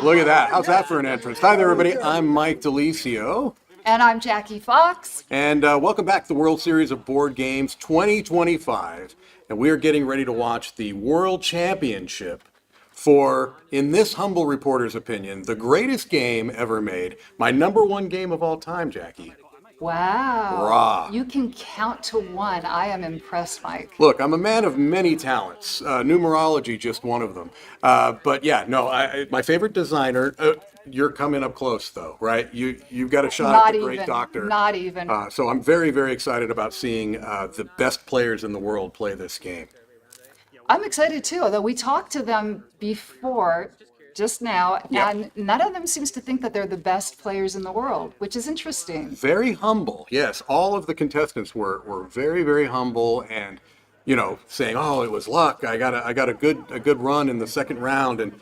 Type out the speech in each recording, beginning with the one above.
Look at that. How's that for an entrance? Hi there, everybody. I'm Mike DiLisio. And I'm Jackie Fox. And welcome back to the World Series of Board Games 2025. And we are getting ready to watch the World Championship for, in this humble reporter's opinion, the greatest game ever made. My number one game of all time, Jackie. Wow. Rah. You can count to one. I am impressed, Mike. Look, I'm a man of many talents. Numerology, just one of them. But yeah, no, my favorite designer, you're coming up close though, right? You've got a shot at the great doctor. Not even. So I'm very, very excited about seeing the best players in the world play this game. I'm excited too, although we talked to them before, just now, and none of them seems to think that they're the best players in the world, which is interesting. Very humble, yes. All of the contestants were very, very humble and, saying, "Oh, it was luck. I got a good run in the second round." And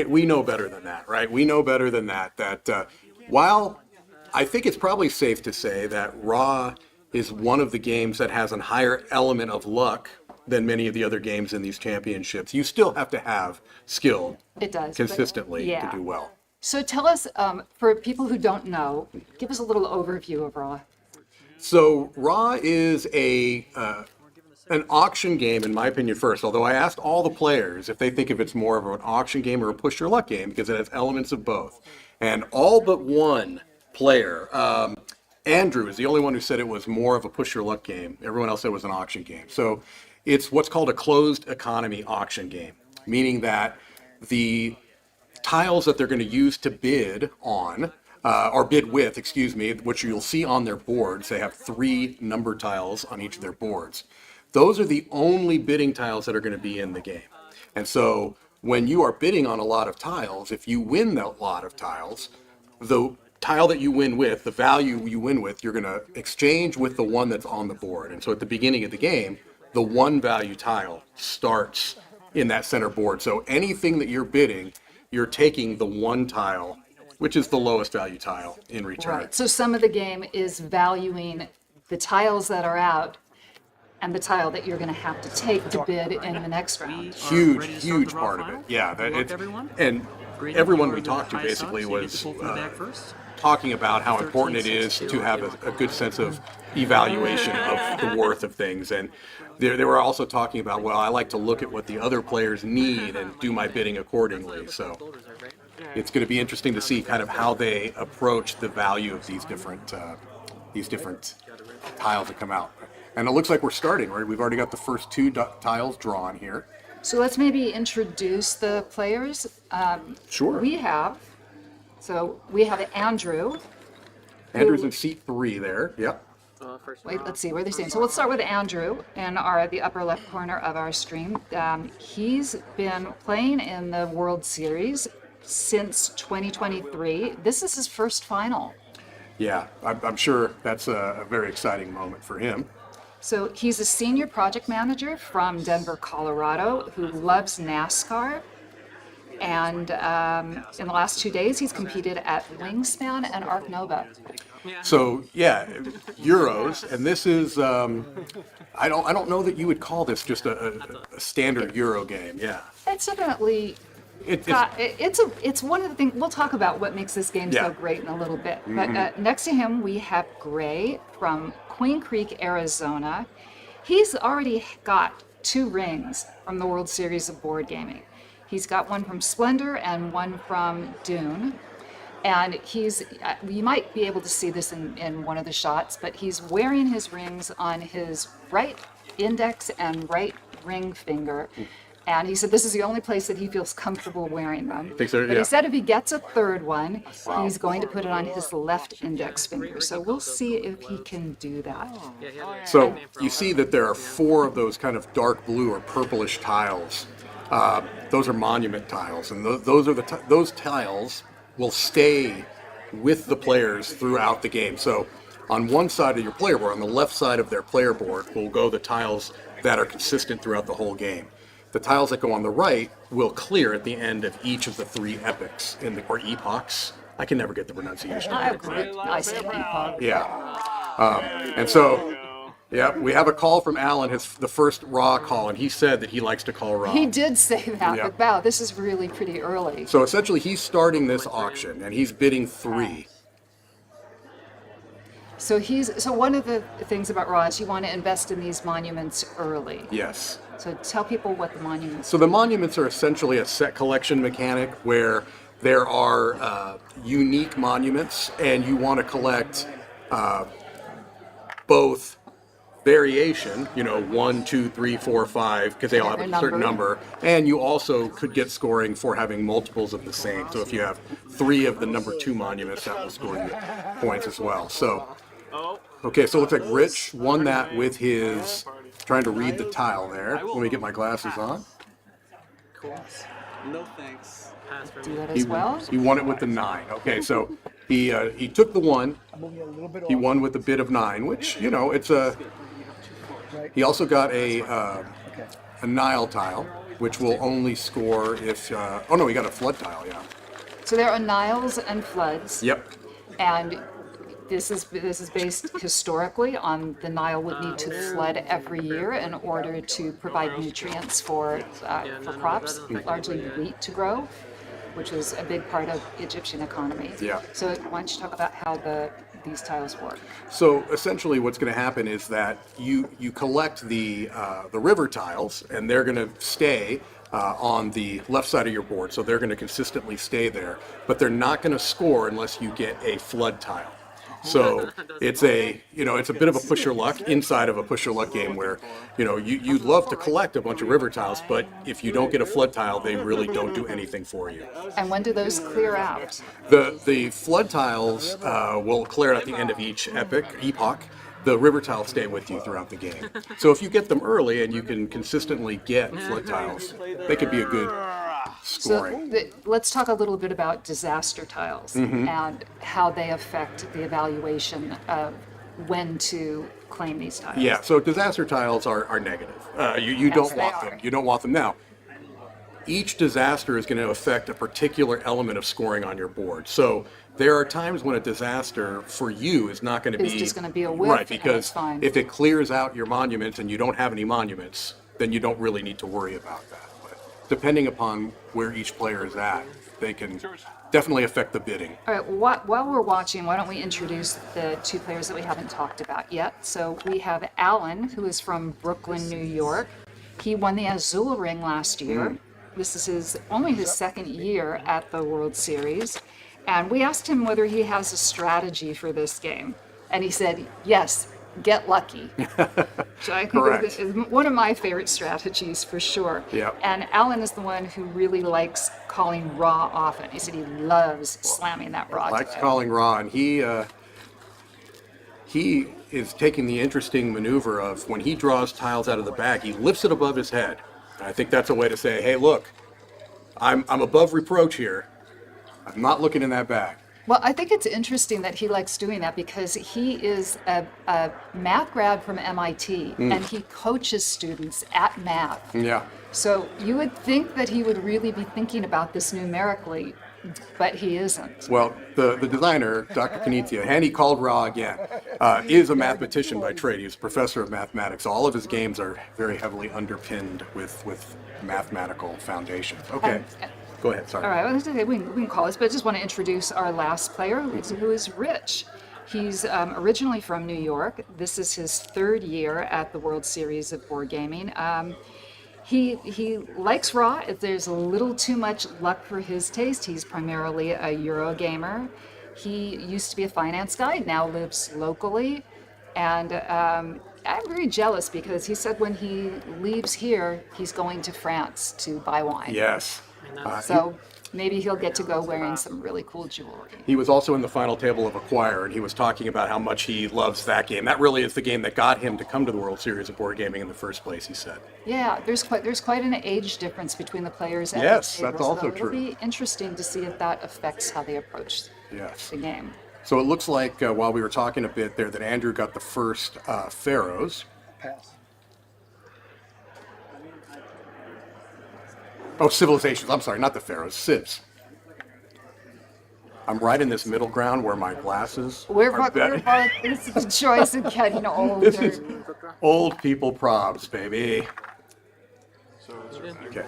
we know better than that, right? We know better than that. That while I think it's probably safe to say that Raw is one of the games that has a higher element of luck than many of the other games in these championships, you still have to have skill. It does consistently to do well. So tell us, for people who don't know, give us a little overview of Raw. So Raw is an auction game, in my opinion, first, although I asked all the players if they think if it's more of an auction game or a push your luck game, because it has elements of both. And all but one player, Andrew, is the only one who said it was more of a push your luck game. Everyone else said it was an auction game. So it's what's called a closed economy auction game, meaning that the tiles that they're going to use to bid on, or bid with, which you'll see on their boards, they have 3 number tiles on each of their boards. Those are the only bidding tiles that are going to be in the game. And so when you are bidding on a lot of tiles, if you win that lot of tiles, the tile that you win with, the value you win with, you're going to exchange with the one that's on the board. And so at the beginning of the game, the one value tile starts in that center board. So anything that you're bidding, you're taking the one tile, which is the lowest value tile, in return. Right. So some of the game is valuing the tiles that are out and the tile that you're going to have to take to bid in the next round. Huge part of it. Yeah. And everyone we talked to basically was talking about how important it is to have a good sense of evaluation of the worth of things. And they were also talking about, well, I like to look at what the other players need and do my bidding accordingly. So it's going to be interesting to see kind of how they approach the value of these different tiles that come out. And it looks like we're starting, right? We've already got the first 2 tiles drawn here. So let's maybe introduce the players. Sure. We have Andrew. Andrew's in seat 3 there. Yep. Wait, let's see where they're saying. So let's start with Andrew in the upper left corner of our stream. He's been playing in the World Series since 2023. This is his first final. Yeah, I'm sure that's a very exciting moment for him. So he's a senior project manager from Denver, Colorado, who loves NASCAR. And in the last 2 days, he's competed at Wingspan and Arc Nova. So yeah, Euros, and this is I don't know that you would call this just a standard Euro game. Yeah, it's definitely it's one of the things we'll talk about what makes this game so great in a little bit. But next to him we have Gray from Queen Creek, Arizona. He's already got 2 rings from the World Series of Board Gaming. He's got one from Splendor and one from Dune. And you might be able to see this in one of the shots, but he's wearing his rings on his right index and right ring finger. And he said this is the only place that he feels comfortable wearing them. But he said if he gets a third one, he's going to put it on his left index finger. So we'll see if he can do that. So you see that there are 4 of those kind of dark blue or purplish tiles. Those are monument tiles, and those tiles will stay with the players throughout the game. So on one side of your player board, on the left side of their player board, will go the tiles that are consistent throughout the whole game. The tiles that go on the right will clear at the end of each of the 3 epochs, or epochs. I can never get the pronunciation right. I say epoch. Yeah. And so Yeah, we have a call from Alan, the first Raw call, and he said that he likes to call Raw. He did say that, Yeah. but wow, this is really pretty early. So essentially, he's starting this auction, and he's bidding 3. So one of the things about Raw is you want to invest in these monuments early. Yes. So tell people what the monuments So the monuments are essentially a set collection mechanic where there are unique monuments, and you want to collect both variation, 1, 2, 3, 4, 5, because they all have a certain number, and you also could get scoring for having multiples of the same. So if you have 3 of the number 2 monuments, that will score you points as well. So, okay, so it looks like Rich won that with his, trying to read the tile there. Let me get my glasses on. Cool. No thanks. Pass for do me. that as well. He won it with the 9. Okay, so he took the 1. He won with the bid of 9, which, it's a... He also got a Nile tile, which will only score if... oh, no, he got a flood tile, yeah. So there are Niles and floods. Yep. And this is based historically on the Nile would need to flood every year in order to provide nutrients for crops, largely wheat to grow, which is a big part of Egyptian economy. Yeah. So why don't you talk about how these tiles work? So essentially what's going to happen is that you collect the river tiles, and they're going to stay on the left side of your board. So they're going to consistently stay there, but they're not going to score unless you get a flood tile. So it's a bit of a push your luck inside of a push your luck game where, you'd love to collect a bunch of river tiles, but if you don't get a flood tile, they really don't do anything for you. And when do those clear out? The flood tiles will clear out at the end of each epoch. The river tiles stay with you throughout the game. So if you get them early and you can consistently get flood tiles, they could be a good scoring. So let's talk a little bit about disaster tiles and how they affect the evaluation of when to claim these tiles. Yeah, so disaster tiles are negative. You Yes, don't they want are. them. You don't want them. Now, each disaster is going to affect a particular element of scoring on your board. So there are times when a disaster for you is not going to be... It's just going to be a whiff, right, and because it's fine. if it clears out your monuments and you don't have any monuments, then you don't really need to worry about that. But depending upon where each player is at, they can definitely affect the bidding. All right, while we're watching, why don't we introduce the 2 players that we haven't talked about yet. So we have Alan, who is from Brooklyn, New York. He won the Azul Ring last year. This is only his 2nd year at the World Series. And we asked him whether he has a strategy for this game. And he said, yes, get lucky. Which I think Correct. is one of my favorite strategies for sure. Yep. And Alan is the one who really likes calling raw often. He said he loves slamming that raw. Likes to it. calling raw, and he is taking the interesting maneuver of when he draws tiles out of the bag, he lifts it above his head. And I think that's a way to say, hey, look, I'm above reproach here. I'm not looking in that bag. Well, I think it's interesting that he likes doing that because he is a math grad from MIT and he coaches students at math. Yeah. So you would think that he would really be thinking about this numerically, but he isn't. Well, the designer, Dr. Knizia, and he called Ra again, is a mathematician by trade. He's a professor of mathematics. All of his games are very heavily underpinned with mathematical foundations. Okay. Go ahead, sorry. All right, well, we can call this, but I just want to introduce our last player, who is Rich. He's originally from New York. This is his 3rd year at the World Series of Board Gaming. He likes Raw. If there's a little too much luck for his taste, he's primarily a Euro gamer. He used to be a finance guy, now lives locally. And I'm very jealous because he said when he leaves here, he's going to France to buy wine. Yes. So maybe he'll get to go wearing some really cool jewelry. He was also in the final table of Acquire, and he was talking about how much he loves that game. That really is the game that got him to come to the World Series of Board Gaming in the first place, he said. Yeah, there's quite an age difference between the players at Yes, the table, that's also so true. It'll be interesting to see if that affects how they approach Yes. the game. So it looks like while we were talking a bit there that Andrew got the first Pharaohs. Pass. Oh, Civilizations. I'm sorry, not the Pharaohs, Civs. I'm right in this middle ground where my glasses We're are both, this is the choice of getting older. This is old people probs, baby. Okay.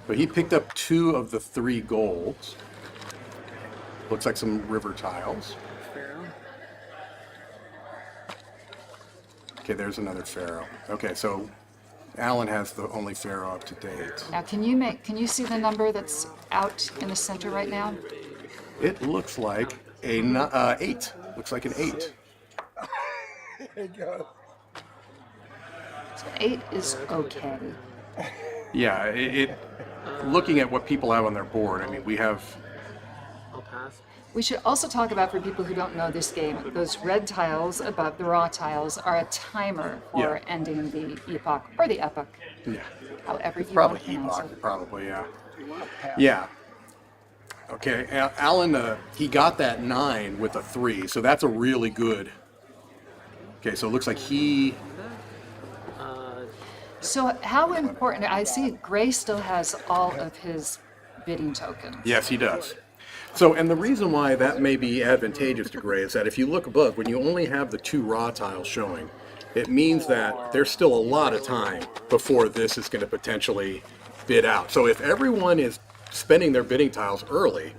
But he picked up 2 of the 3 golds. Looks like some river tiles. Okay, there's another pharaoh. Okay, so Alan has the only pharaoh up to date. Now, can you see the number that's out in the center right now? It looks like a 8. Looks like an 8. So 8 is okay. Yeah, looking at what people have on their board, I mean, we have. I'll pass. We should also talk about, for people who don't know this game, those red tiles above the raw tiles are a timer for ending the epoch, or the epoch, Yeah. however you Probably want to pronounce epoch, it. probably, yeah. Yeah. Okay, Alan, he got that 9 with a 3, so that's a really good. Okay, so it looks like he. So how important, I see Gray still has all of his bidding tokens. Yes, he does. So, and the reason why that may be advantageous to Gray is that if you look above, when you only have the 2 raw tiles showing, it means that there's still a lot of time before this is going to potentially bid out. So if everyone is spending their bidding tiles early,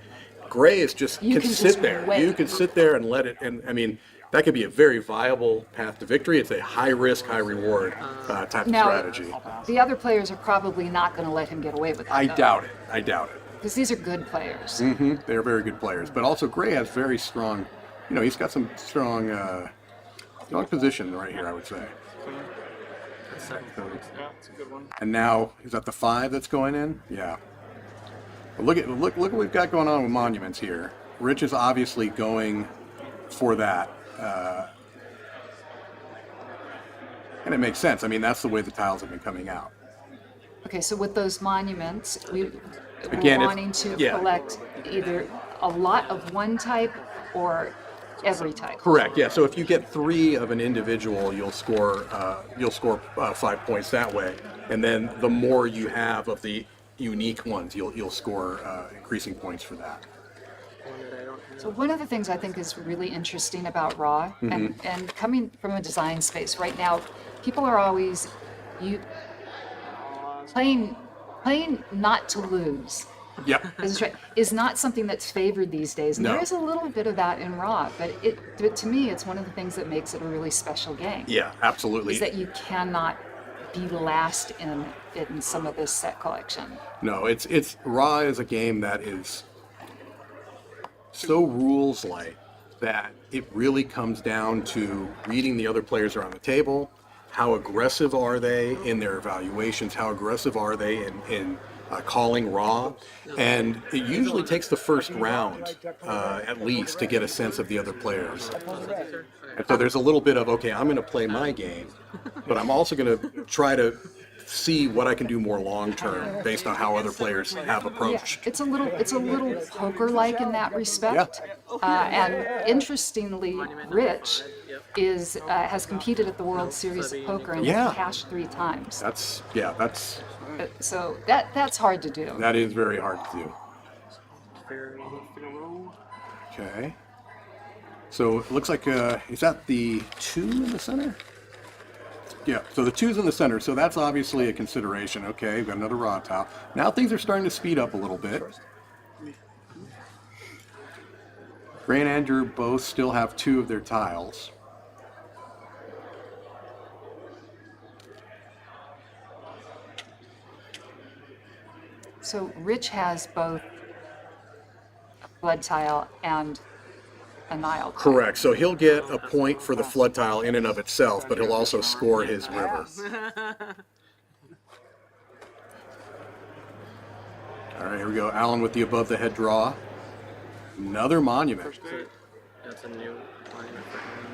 Gray is just You can can sit just there. wait. You can sit there and let it. And I mean, that could be a very viable path to victory. It's a high risk, high reward type of Now, strategy. the other players are probably not going to let him get away with that. I doubt it. I doubt it. Because these are good players. They're very good players, but also Gray has very strong. You know, he's got some strong position right here, I would say. That's a good one. And now is that the 5 that's going in? Yeah. But look what we've got going on with monuments here. Rich is obviously going for that, and it makes sense. I mean, that's the way the tiles have been coming out. Okay, so with those monuments, we're Again, wanting to collect either a lot of one type or every type. Correct. Yeah. So if you get 3 of an individual, you'll score 5 points that way, and then the more you have of the unique ones, you'll score increasing points for that. So one of the things I think is really interesting about Raw, and coming from a design space right now, people are always playing not to lose. Yep. Is not something that's favored these days. And No. there is a little bit of that in Raw, but to me, it's one of the things that makes it a really special game. Yeah. Absolutely. Is that you cannot be last in some of this set collection. No, it's Raw is a game that is so rules light that it really comes down to reading the other players around the table. How aggressive are they in their evaluations? How aggressive are they in calling raw? And it usually takes the first round at least to get a sense of the other players. And so there's a little bit of, okay, I'm going to play my game, but I'm also going to try to see what I can do more long term based on how other players have approached. It's a little poker-like in that respect. And interestingly, Rich has competed at the World Series of Poker and cashed 3 times. That's So that's hard to do. that is very hard to do. Okay. So it looks like is that the 2 in the center? Yeah, so the 2's in the center, so that's obviously a consideration. Okay, we've got another raw tile. Now things are starting to speed up a little bit. Gray and Andrew both still have 2 of their tiles. So Rich has both a flood tile and a Nile tile. Correct, so he'll get a point for the flood tile in and of itself, but he'll also score his river. All right, here we go. Alan with the above the head draw. Another monument. That's a new monument for him.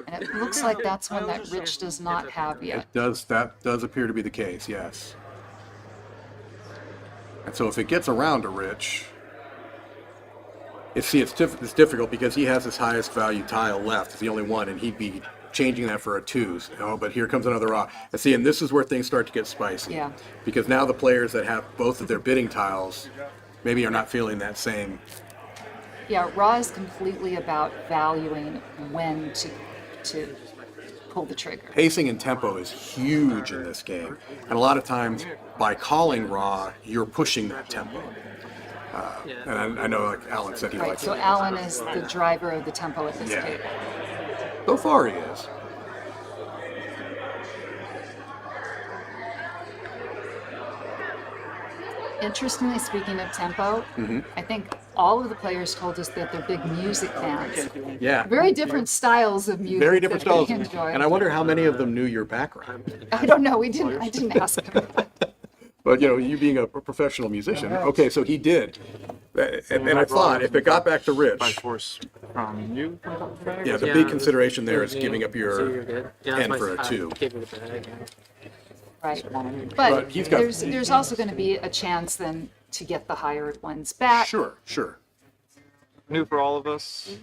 And it looks like that's one that Rich does not have yet. That does appear to be the case, yes. And so if it gets around to Rich, it's difficult because he has his highest value tile left. It's the only one, and he'd be changing that for a 2. But here comes another raw. And this is where things start to get spicy. Yeah. Because now the players that have both of their bidding tiles maybe you're not feeling that same. Yeah, Raw is completely about valuing when to pull the trigger. Pacing and tempo is huge in this game, and a lot of times by calling Raw, you're pushing that tempo. And I know, like Alan said, he Right, likes so it. Alan is the driver of the tempo at this Yeah. table. So far, he is. Interestingly, speaking of tempo, Mm-hmm. I think all of the players told us that they're big music fans. Yeah. Very different styles of music. Very different that styles. they enjoy. And I wonder how many of them knew your background. I don't know. I didn't ask him. But, you know, you being a professional musician, okay, so he did. And I thought if it got back to By Rich, force from you. yeah, the Yeah, big it was- consideration there is it was giving me, up so your you're good. Yeah, pen that's for my- a 2. I gave it a bag, yeah. Right. But But he's got- there's also going to be a chance then to get the higher ones back. Sure. New for all of us.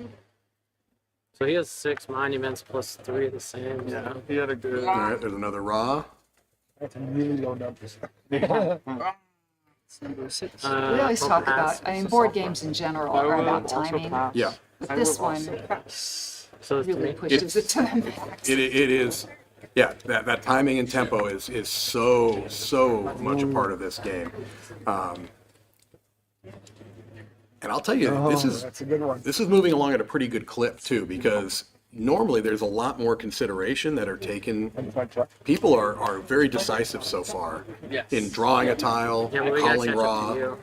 So he has 6 monuments plus 3 of the same. Yeah, So. he had a good. All right, there's another Raw. That's really low numbers. We Uh, always I'll talk pass. about, I mean, board games in general are about timing. Yeah. But this one So it's really me. pushes it to the max. It is, yeah, that timing and tempo is so much a part of this game. And I'll tell you, That's a good one. this is moving along at a pretty good clip too, because normally there's a lot more consideration that are taken. That's my truck. People are very decisive so far Yes. in drawing a tile, Yeah, well, we gotta calling catch up Raw. to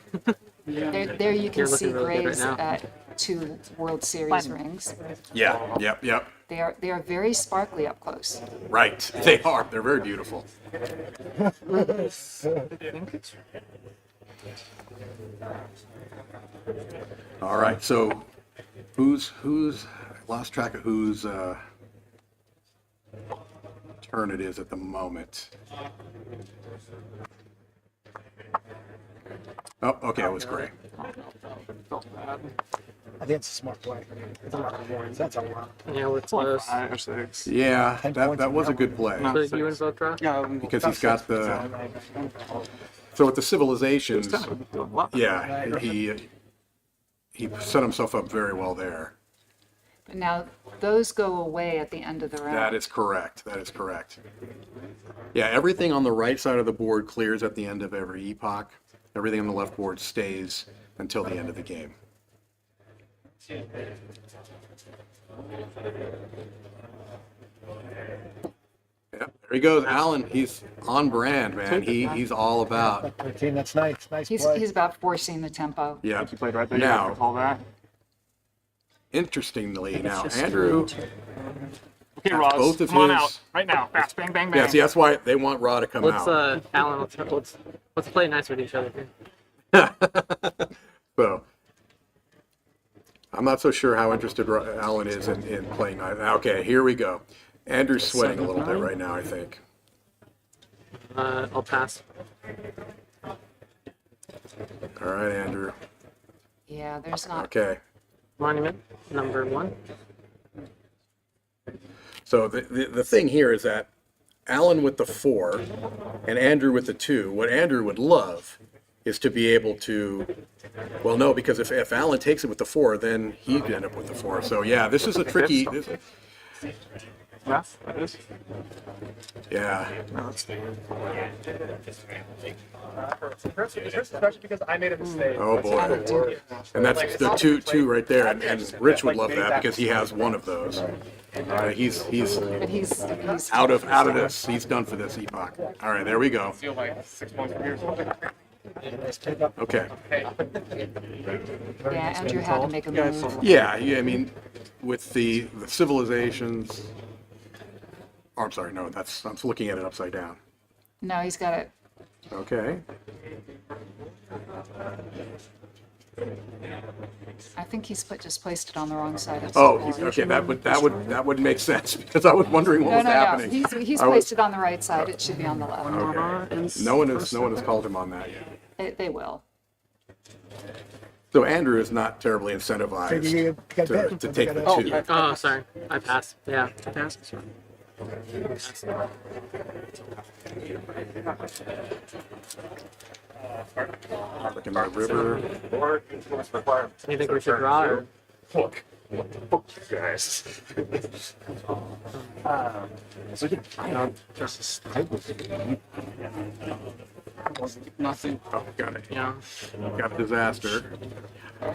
you. There you can You're see looking really good Gray's right now. 2 World Series rings. Yeah, yep. They are very sparkly up close. Right, they are. They're very beautiful. All right, so who's I lost track of whose turn it is at the moment. Oh, okay, it was Gray. I think it's a smart play. It's a lot of warnings. That's a lot. Yeah, we're close. 5 or 6. Yeah, that was a good play. So you invoke draw? Yeah, Because he's got the, so with the civilizations, yeah, he set himself up very well there. But now those go away at the end of the round. That is correct. Yeah, everything on the right side of the board clears at the end of every epoch. Everything on the left board stays until the end of the game. Yeah, there he goes, Alan. He's on brand, man. He's all about. 13, that's nice. Nice He's play. about forcing the tempo. Yeah. He played right there. Now, You call that. interestingly, now Andrew. Okay, Ross, both of come on his- out right now. Fast, bang, bang, bang. Yeah, see, that's why they want Raw to come Let's out. Alan, let's play nice with each other here. So, I'm not so sure how interested Alan is in playing. Okay, here we go. Andrew's sweating a little bit right now, I think. I'll pass. All right, Andrew. Yeah, there's not. Okay. Monument number 1. So the thing here is that Alan with the 4 and Andrew with the 2, what Andrew would love is to be able to, well, no, because if Alan takes it with the 4, then he'd end up with the 4. So yeah, this is a tricky, Yeah, that is. yeah. Especially because I made a mistake. Oh boy. And that's the two right there. And Rich would love that because he has one of those. He's But he's out of this. He's done for this epoch. All right, there we go. Feel like 6 points from here. Okay. yeah, Andrew had to make a move. Yeah, I mean, with the civilizations. Oh, I'm sorry. No, I'm looking at it upside down. No, he's got it. Okay. I think he's just placed it on the wrong side of the Oh, board. okay. That would make sense because I was wondering what No, was no, no. happening. He's I was- placed it on the right side. It should be on the left. Okay. No one has called him on that yet. They will. So Andrew is not terribly incentivized You got to bit. take the 2. Oh, sorry. I passed. Yeah, I passed. Look at my river. You think we should draw or? Look, what the fuck, you guys? So yeah, I know just Nothing. Oh, got it. Yeah. Got a disaster.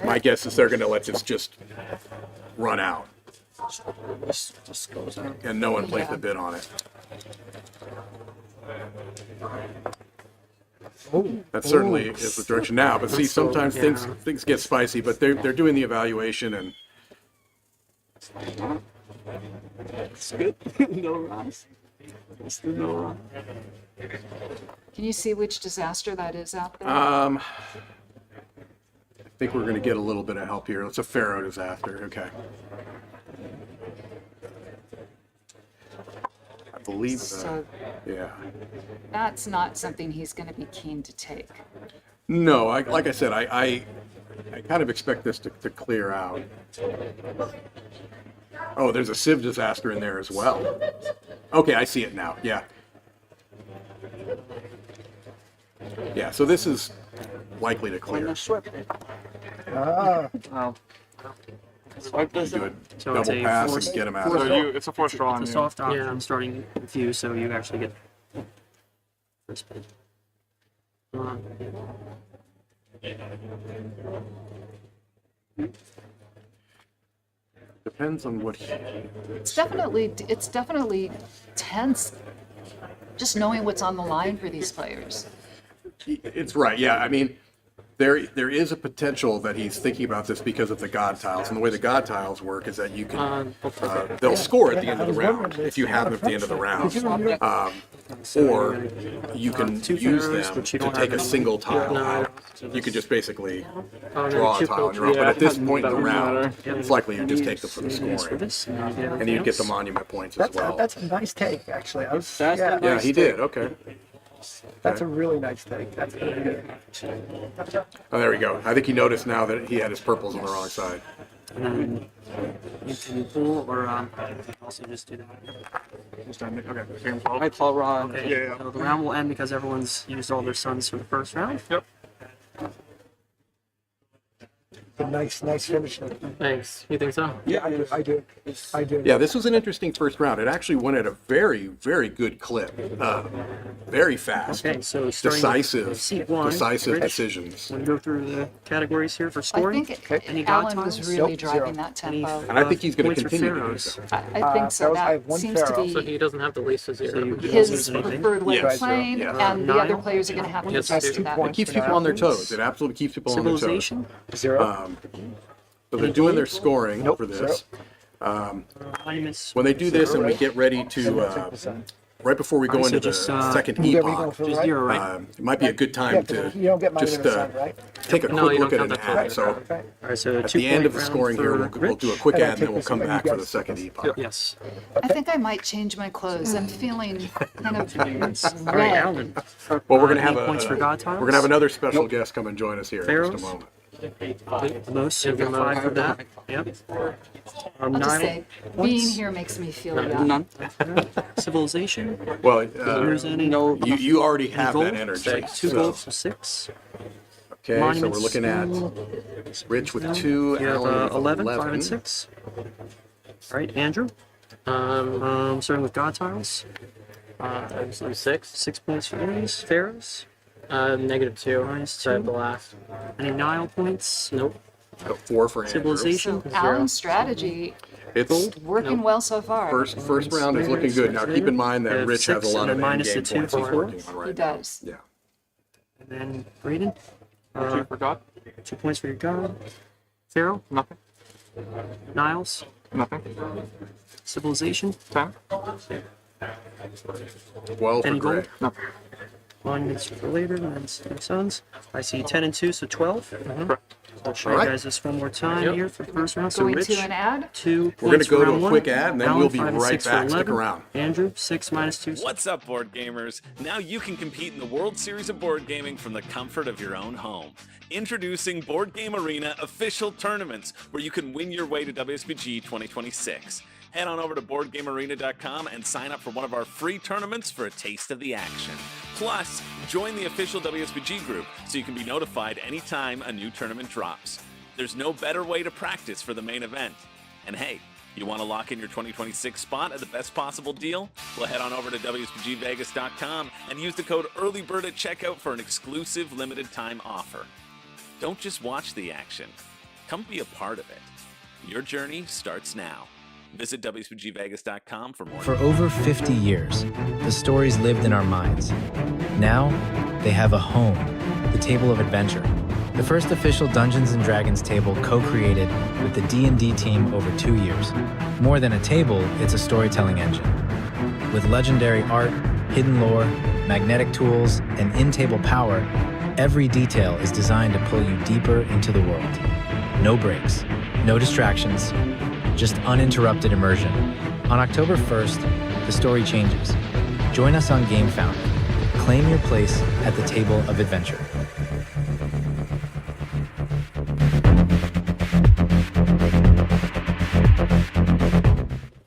My guess is they're going to let this just run out, This just goes out. and no one placed a bid on it. That certainly is the direction now. But see, sometimes things get spicy. But they're doing the evaluation, and It's good. No rise. Still no rise. Can you see which disaster that is out there? I think we're going to get a little bit of help here. It's a Pharaoh disaster. Okay. I believe So yeah. that's not something he's going to be keen to take. No, like I said, I kind of expect this to clear out. Oh, there's a Civ disaster in there as well. Okay, I see it now. Yeah. Yeah, so this is likely to When clear. they're swept. Ah, Wow. Swipe this Do a out. So it's double a pass force- and get him out. so of there. it's a forced draw on It's a you. soft option starting with you, so you actually get first pick. Depends on what. It's definitely tense. Just knowing what's on the line for these players. It's right. Yeah, I mean, there is a potential that he's thinking about this because of the God tiles, and the way the God tiles work is that you can they'll score at the end of the round if you have them at the end of the round, or you can use them to take a single tile out. You could just basically draw a tile on your own. But at this point in the round, it's likely you just take them for the scoring, This, and you get and you'd get the monument points as well. that's a nice take, actually. I was, That's yeah, the Yeah, nice he did. Okay. that's a really nice take. That's really good. Oh, there we go. I think he noticed now that he had his purples on the wrong side. and then you can pull or also just do that. Just done it. Okay, game 12. I call Ron. Okay. Yeah. So the round will end because everyone's used all their suns for the first round. Yep. A nice finish. Thanks. You think so? Yeah, I do. Yeah, this was an interesting first round. It actually went at a very, very good clip. Very fast. Okay, so starting with Decisive. seat one, Decisive Rich, decisions. Want to go through the categories here for I scoring? think Any God Alan was tiles? really Nope, driving zero. that Any, tempo. And I think he's going to points for continue to do pharaohs? so. I think so. Pharaohs, I have That one seems to pharaoh. So be he doesn't have the least of So zero. you his anything? preferred way Yes. of playing, Yeah. and the Nile? other players are going to have to Yes, adjust two to that. points. It keeps people on their toes. It absolutely keeps people on their toes. Civilization? Zero. So they're doing their scoring Nope, for this. Monuments? When they do this and we get ready to, right before we go Alright, so into the just, second Yeah, we go epoch, for Just right. zero, right? it might be a good Yeah, time 'cause to you don't get mine just in the sun, right? take a No, quick you look don't at an count that ad. So Okay. Alright, so at the end of the scoring here, we'll do a quick And I ad and then take we'll this come and back you for the guys- second epoch. Yes. I think I might change my clothes. I'm feeling kind of Alright, red. Alan. Well, we're gonna have Any points for God we're gonna have tiles? another special guest come and join us here in just Pharaohs? a moment. Most, so you get 5 for that. Yep. I'll just Nile say, being here makes me feel young. None. Civilization. Well, There's any. No. you already have gold? that energy. 2 So, gold, so 6. okay, so we're Monuments. looking at Rich with 2, You have Alan with 11, 11. 5 and 6. Alright, Andrew. Starting with God tiles. I'm 6. 6 points for these. Pharaohs. -2. Minus So I have 2. the last. Any Nile points? Nope. So 4 for Andrew. Civilization. So Alan's strategy It's working well so far. first round is looking good. Now keep in mind that Rich has a lot of minus in-game the 2 points he's for- working on He right now. does. Yeah. And then Braden. 2 for God? 2 points for your God. Pharaoh. Nothing. Niles. Nothing. Civilization. 10. 12 for Any Gray. gold? Nothing. Monuments for later, and then Sons. I see 10 and 2, so 12. Correct. I'll show All right. you guys this one more time Yep. here for the first round. So Going Rich, to an ad. 2 We're gonna points go for to round a one. quick ad, and then Alan, we'll be 5 and right 6 for back. Stick 11. around. Andrew, 6 minus 2. What's up, board gamers? Now you can compete in the World Series of Board Gaming from the comfort of your own home. Introducing Board Game Arena official tournaments, where you can win your way to WSBG 2026. Head on over to BoardGameArena.com and sign up for one of our free tournaments for a taste of the action. Plus, join the official WSBG group so you can be notified anytime a new tournament drops. There's no better way to practice for the main event. And hey, you want to lock in your 2026 spot at the best possible deal? Well, head on over to WSBGVegas.com and use the code EARLYBIRD at checkout for an exclusive limited time offer. Don't just watch the action. Come be a part of it. Your journey starts now. Visit WSBGVegas.com for more. For over 50 years, the stories lived in our minds. Now, they have a home, the Table of Adventure. The first official Dungeons & Dragons table co-created with the D&D team over 2 years. More than a table, it's a storytelling engine. With legendary art, hidden lore, magnetic tools, and in-table power, every detail is designed to pull you deeper into the world. No breaks, no distractions, just uninterrupted immersion. On October 1st, the story changes. Join us on Game Found. Claim your place at the Table of Adventure.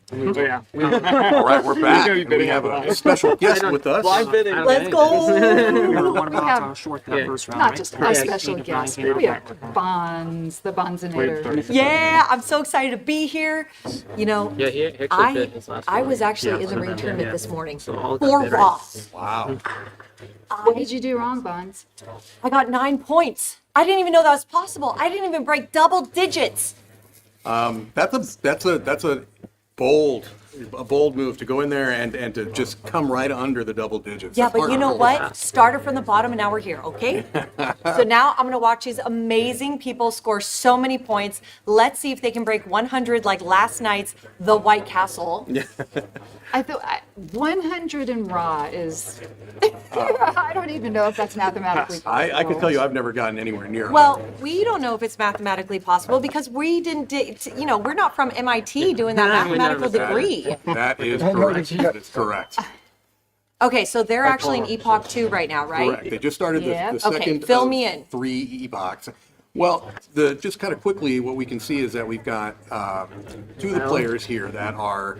So yeah. All right, we're back. We have a special guest with us. Blind bidding. Let's go. What about have- short that first round? Not right? just Yeah, a special 8 of guest. 9 We have the Banzanator. Yeah, I'm so excited to be here. You know, Yeah, he actually I bid his last I one. was actually in the so ring then, tournament yeah. this morning So all for good Raw. Wow. What did you do wrong, Bonds? I got 9 points. I didn't even know that was possible. I didn't even break double digits. That's a bold move to go in there and to just come right under the double digits. Yeah, That's but hard you to know roll. what? Started from the bottom and now we're here, okay? So now I'm going to watch these amazing people score so many points. Let's see if they can break 100 like last night's The White Castle. I thought 100 in Raw is. I don't even know if that's mathematically possible. I can tell you I've never gotten anywhere near. Well, we don't know if it's mathematically possible because we didn't, we're not from MIT doing that mathematical degree. That is correct. That is correct. Okay, so they're actually in Epoch 2 right now, right? Correct. They just started Yeah. the Okay, second fill of me in. 3 epochs. Well, just kind of quickly, what we can see is that we've got 2 of the players here that are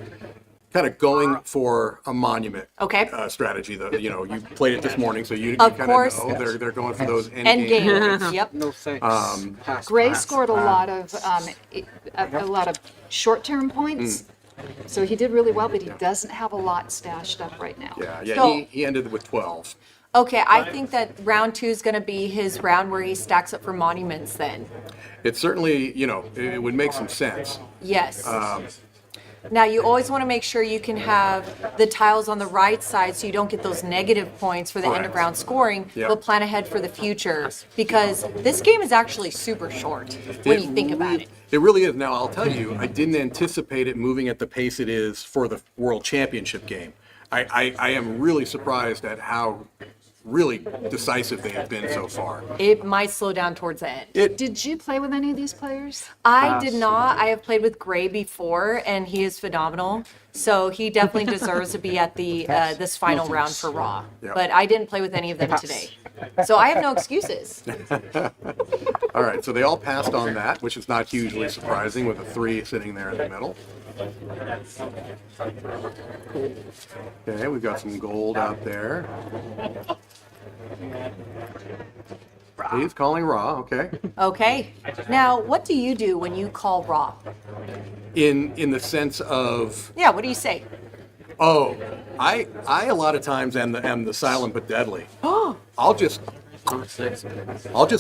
kind of going for a monument Okay. strategy. You played it this morning, so you Of kind course. of know they're going for those end End game. game. Yep. No thanks. Pass, Gray pass. scored a lot of short-term points, so he did really well. But he doesn't have a lot stashed up right now. Yeah. So- He ended with 12. Okay, I think that round 2 is going to be his round where he stacks up for monuments then. It's certainly, it would make some sense. Yes. Now, you always want to make sure you can have the tiles on the right side so you don't get those negative points for the end of Correct. round scoring, Yep. but plan ahead for the future because this game is actually super short when you think about it. It really is. Now, I'll tell you, I didn't anticipate it moving at the pace it is for the World Championship game. I am really surprised at how really decisive they have been so far. It might slow down towards the end. Did you play with any of these players? I did not. I have played with Gray before, and he is phenomenal. So he definitely deserves to be at the this final round for Raw. Yep. But I didn't play with any of them today, so I have no excuses. All right, so they all passed on that, which is not hugely surprising with a 3 sitting there in the middle. Okay, we've got some gold out there. He's calling Raw, okay. Okay. Now, what do you do when you call Raw? In the sense of, Yeah. What do you say? I a lot of times am the silent but deadly. I'll just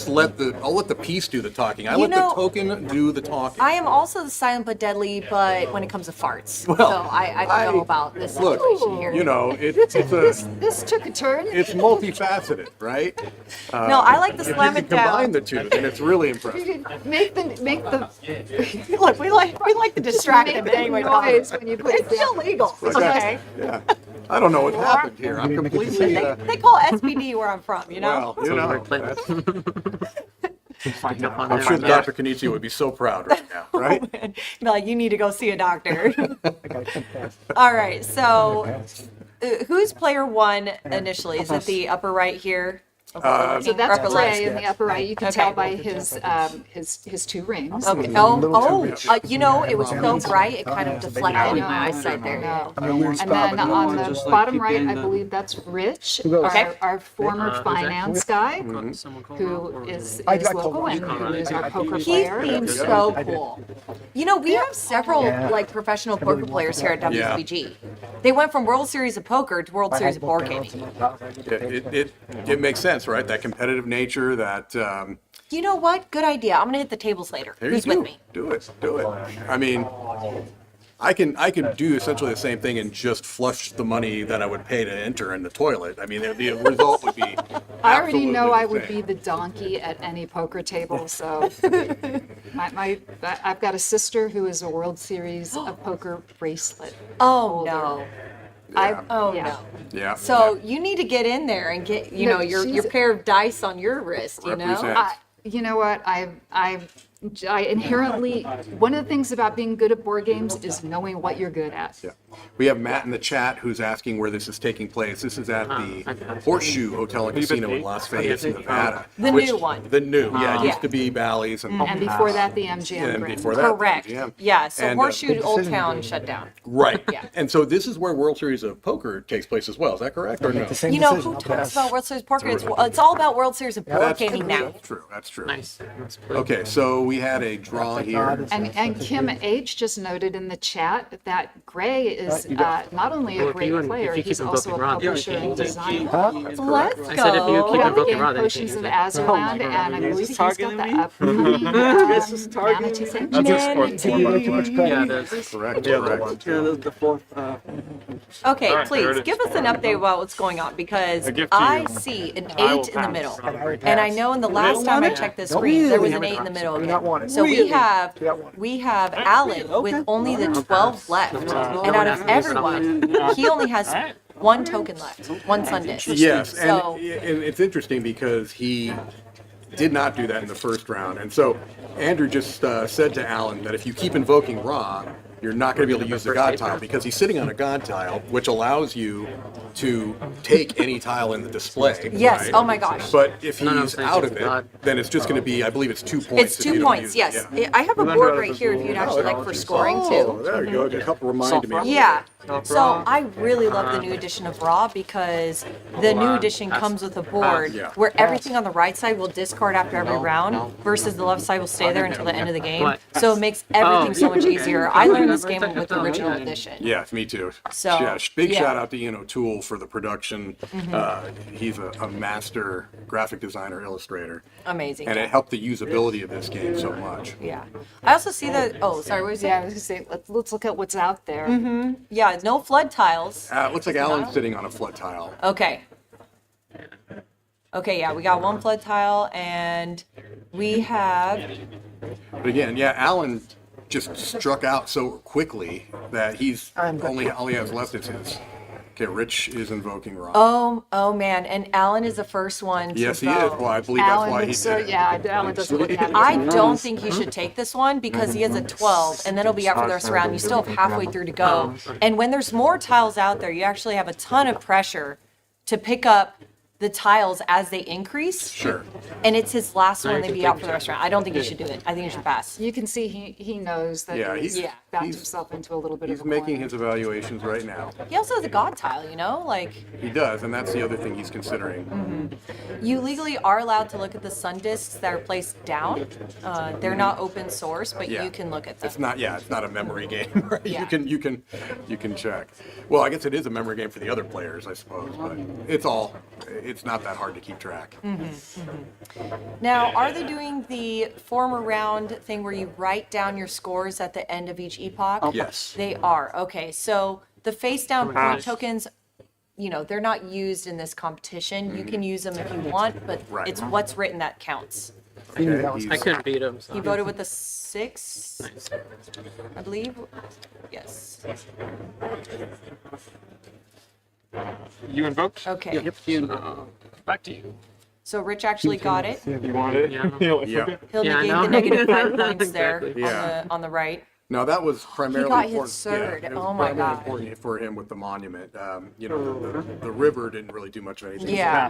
let the piece do the talking. I let the token do the talking. I am also the silent but deadly, but when it comes to farts, Well, so I don't know about this Look, situation here. This took a turn. It's multifaceted, right? No, I like to If slam you it can combine down. the two, then it's really impressive. Make the Look, we like to distract make him the anyway. noise when you put it It's down. illegal. Okay. Okay. Yeah. I don't know what happened here. I'm completely. They call SPD where I'm from, you know. Well, that's- Find out. I'm sure Dr. Kenichi would be so proud right now, right? Be like, you need to go see a doctor. All right, so who's player one initially? Is it the upper right here? So that's Upper Gray left. in the upper right. You can Okay. tell by his 2 rings. Okay. it was so bright, it kind of deflected my eyesight there. No. I'm in a weird And spot, then but no on one the just, like, bottom keep right, getting I the- believe that's Rich, Okay. our former finance guy, Someone call who Rob, or- is I got local called. and who is our poker He player. seems so cool. You know, we have several like professional poker players here at WSBG. They went from World Series of Poker to World Series of Board Gaming. It makes sense, right? That competitive nature, that You know what? Good idea. I'm gonna hit the tables later. there Who's you go. with me? Do it. I mean, I can do essentially the same thing and just flush the money that I would pay to enter in the toilet. I mean, the result would be. I already know I would absolutely be the donkey at any poker table. So, I've got a sister who is a World Series of Poker bracelet. Oh no. Oh yeah. no. insane. Yeah. So you need to get in there and get No, your she's- pair of dice on your wrist. You know. Represent. You know what? I inherently, one of the things about being good at board games is knowing what you're good at. Yeah. We have Matt in the chat who's asking where this is taking place. This is at the Horseshoe Hotel and Casino in Las Vegas, Nevada. The which- new one. The new, yeah. It Yeah. used to be Bally's and And before that, the MGM and Grand. before that, Correct. MGM. Yeah. So And, Horseshoe Old Town shut down. Right. Yeah. And so this is where World Series of Poker takes place as well. Is that correct or no? The same You know decision. who talks about World Series of Poker? It's all about World Series of Board That's Gaming true. now. That's true. That's true. Nice. Okay, so we had a draw here. And Kim H just noted in the chat that Gray is not only a Well, if great you player, keep he's invoking also a Ron, publisher and designer. Let's I said if you go. keep The invoking game Ron, then you Potions can of use it. Azurland, and I believe he's got the targeting me? upcoming This is targeting Manatee me? thing. That's a sport. Too much credit. Yeah, there's Correct. The other Correct. one. Yeah, this is the fourth. Okay, All right, there please it is. give us an update about what's going on because A gift to I you. see an I will 8 in the pass. middle. Right. And I know in the last time I checked the screen, there was an 8 in the middle Do not want again. it. So Really? Do we have Alan with only the 12 left. And out of everyone, he only has one token left, one Sundisk. Yes, and, So and it's interesting because he did not do that in the first round. And so Andrew just said to Alan that if you keep invoking Ra, you're not going to be able to use the God tile because he's sitting on a God tile, which allows you to take any tile in the display. yes, right? oh my gosh. But if No, no, he's I'm saying out it's of it, not. then it's just going to be, I believe it's 2 points. It's if you 2 don't points, use it. yes. Yeah. I have a learned board how right to here if do you'd actually like for scoring Oh, too. there you go. A couple reminded me. Yeah. So I really love the new edition of Raw because the new edition comes with a board Yeah. where everything on the right side will discard after every round versus the left side will stay there until the end of the game. What? So it makes everything so much okay. easier. I learned this game with the original edition. Yes, me too. So, yeah, big yeah. shout out to Ian O'Toole for the production. He's a master graphic designer, illustrator, Amazing. and it helped the usability of this game so much. Yeah. I also see that. Oh, sorry. What was Yeah, I that? was gonna say, let's look at what's out there. Yeah. No flood tiles. It looks like Alan's sitting on a flood tile. Okay. Okay. Yeah. We got one flood tile and we have. But again, yeah, Alan just struck out so quickly that he's only all he has left is his. Okay, Rich is invoking Ra. Oh man. And Alan is the first one to Yes, he is. vote. Well, I believe that's Alan why he looks did it. yeah, Alan doesn't look happy. I don't think he should take this one because he has a 12 and then it'll be out for the rest of the round. You still have halfway through to go. And when there's more tiles out there, you actually have a ton of pressure to pick up the tiles as they increase. Sure. And it's his last one, they'd be out for the rest of the round. I don't think he should do it. I think he should pass. You can see he knows that Yeah, he's he's- backed he's- himself into a little bit He's of a making corner. his evaluations right now. He also has a god tile, you know? Like, He does, and that's the other thing he's considering. you legally are allowed to look at the sun discs that are placed down. They're not open source, but Yeah. you can look at them. It's not, yeah, it's not a memory game, right? Yeah. You can check. Well, I guess it is a memory game for the other players, I suppose, but it's not that hard to keep track. Now, are they doing the form around thing where you write down your scores at the end of each epoch? Yes. They are. Okay, so the face down point tokens, you know, they're not used in this competition. You can use them if you want, but Right. it's what's written that counts. Okay, I he's- couldn't beat him. So. He voted with a 6, Nice. I believe. Yes. You invoked? Okay. Back to you. So Rich actually got it. You want it? Yeah. Yeah. He'll Yeah, I negate know. the negative 5 points there Exactly. Yeah. on the right. No, that was primarily got his important. third. Yeah, it was Oh my primarily God. important for him with the monument. The river didn't really do much of anything. Yeah.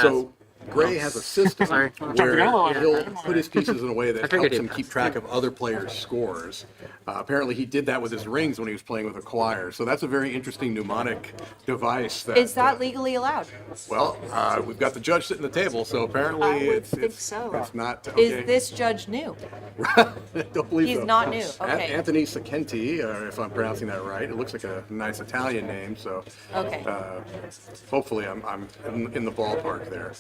So Gray has a system Sorry. where Yeah. he'll put his pieces in a way that figured helps him he'd keep track of other players' scores. Apparently, he did that with his rings when he was playing with a choir. So that's a very interesting mnemonic device. Is that legally allowed? Well, we've got the judge sitting at the table, so apparently I would it's think it's, so. it's not. Okay. Is this judge new? Don't believe He's so. not new, okay. Anthony Sacchenti, if I'm pronouncing that right. It looks like a nice Italian name, so Okay. hopefully I'm in the ballpark there.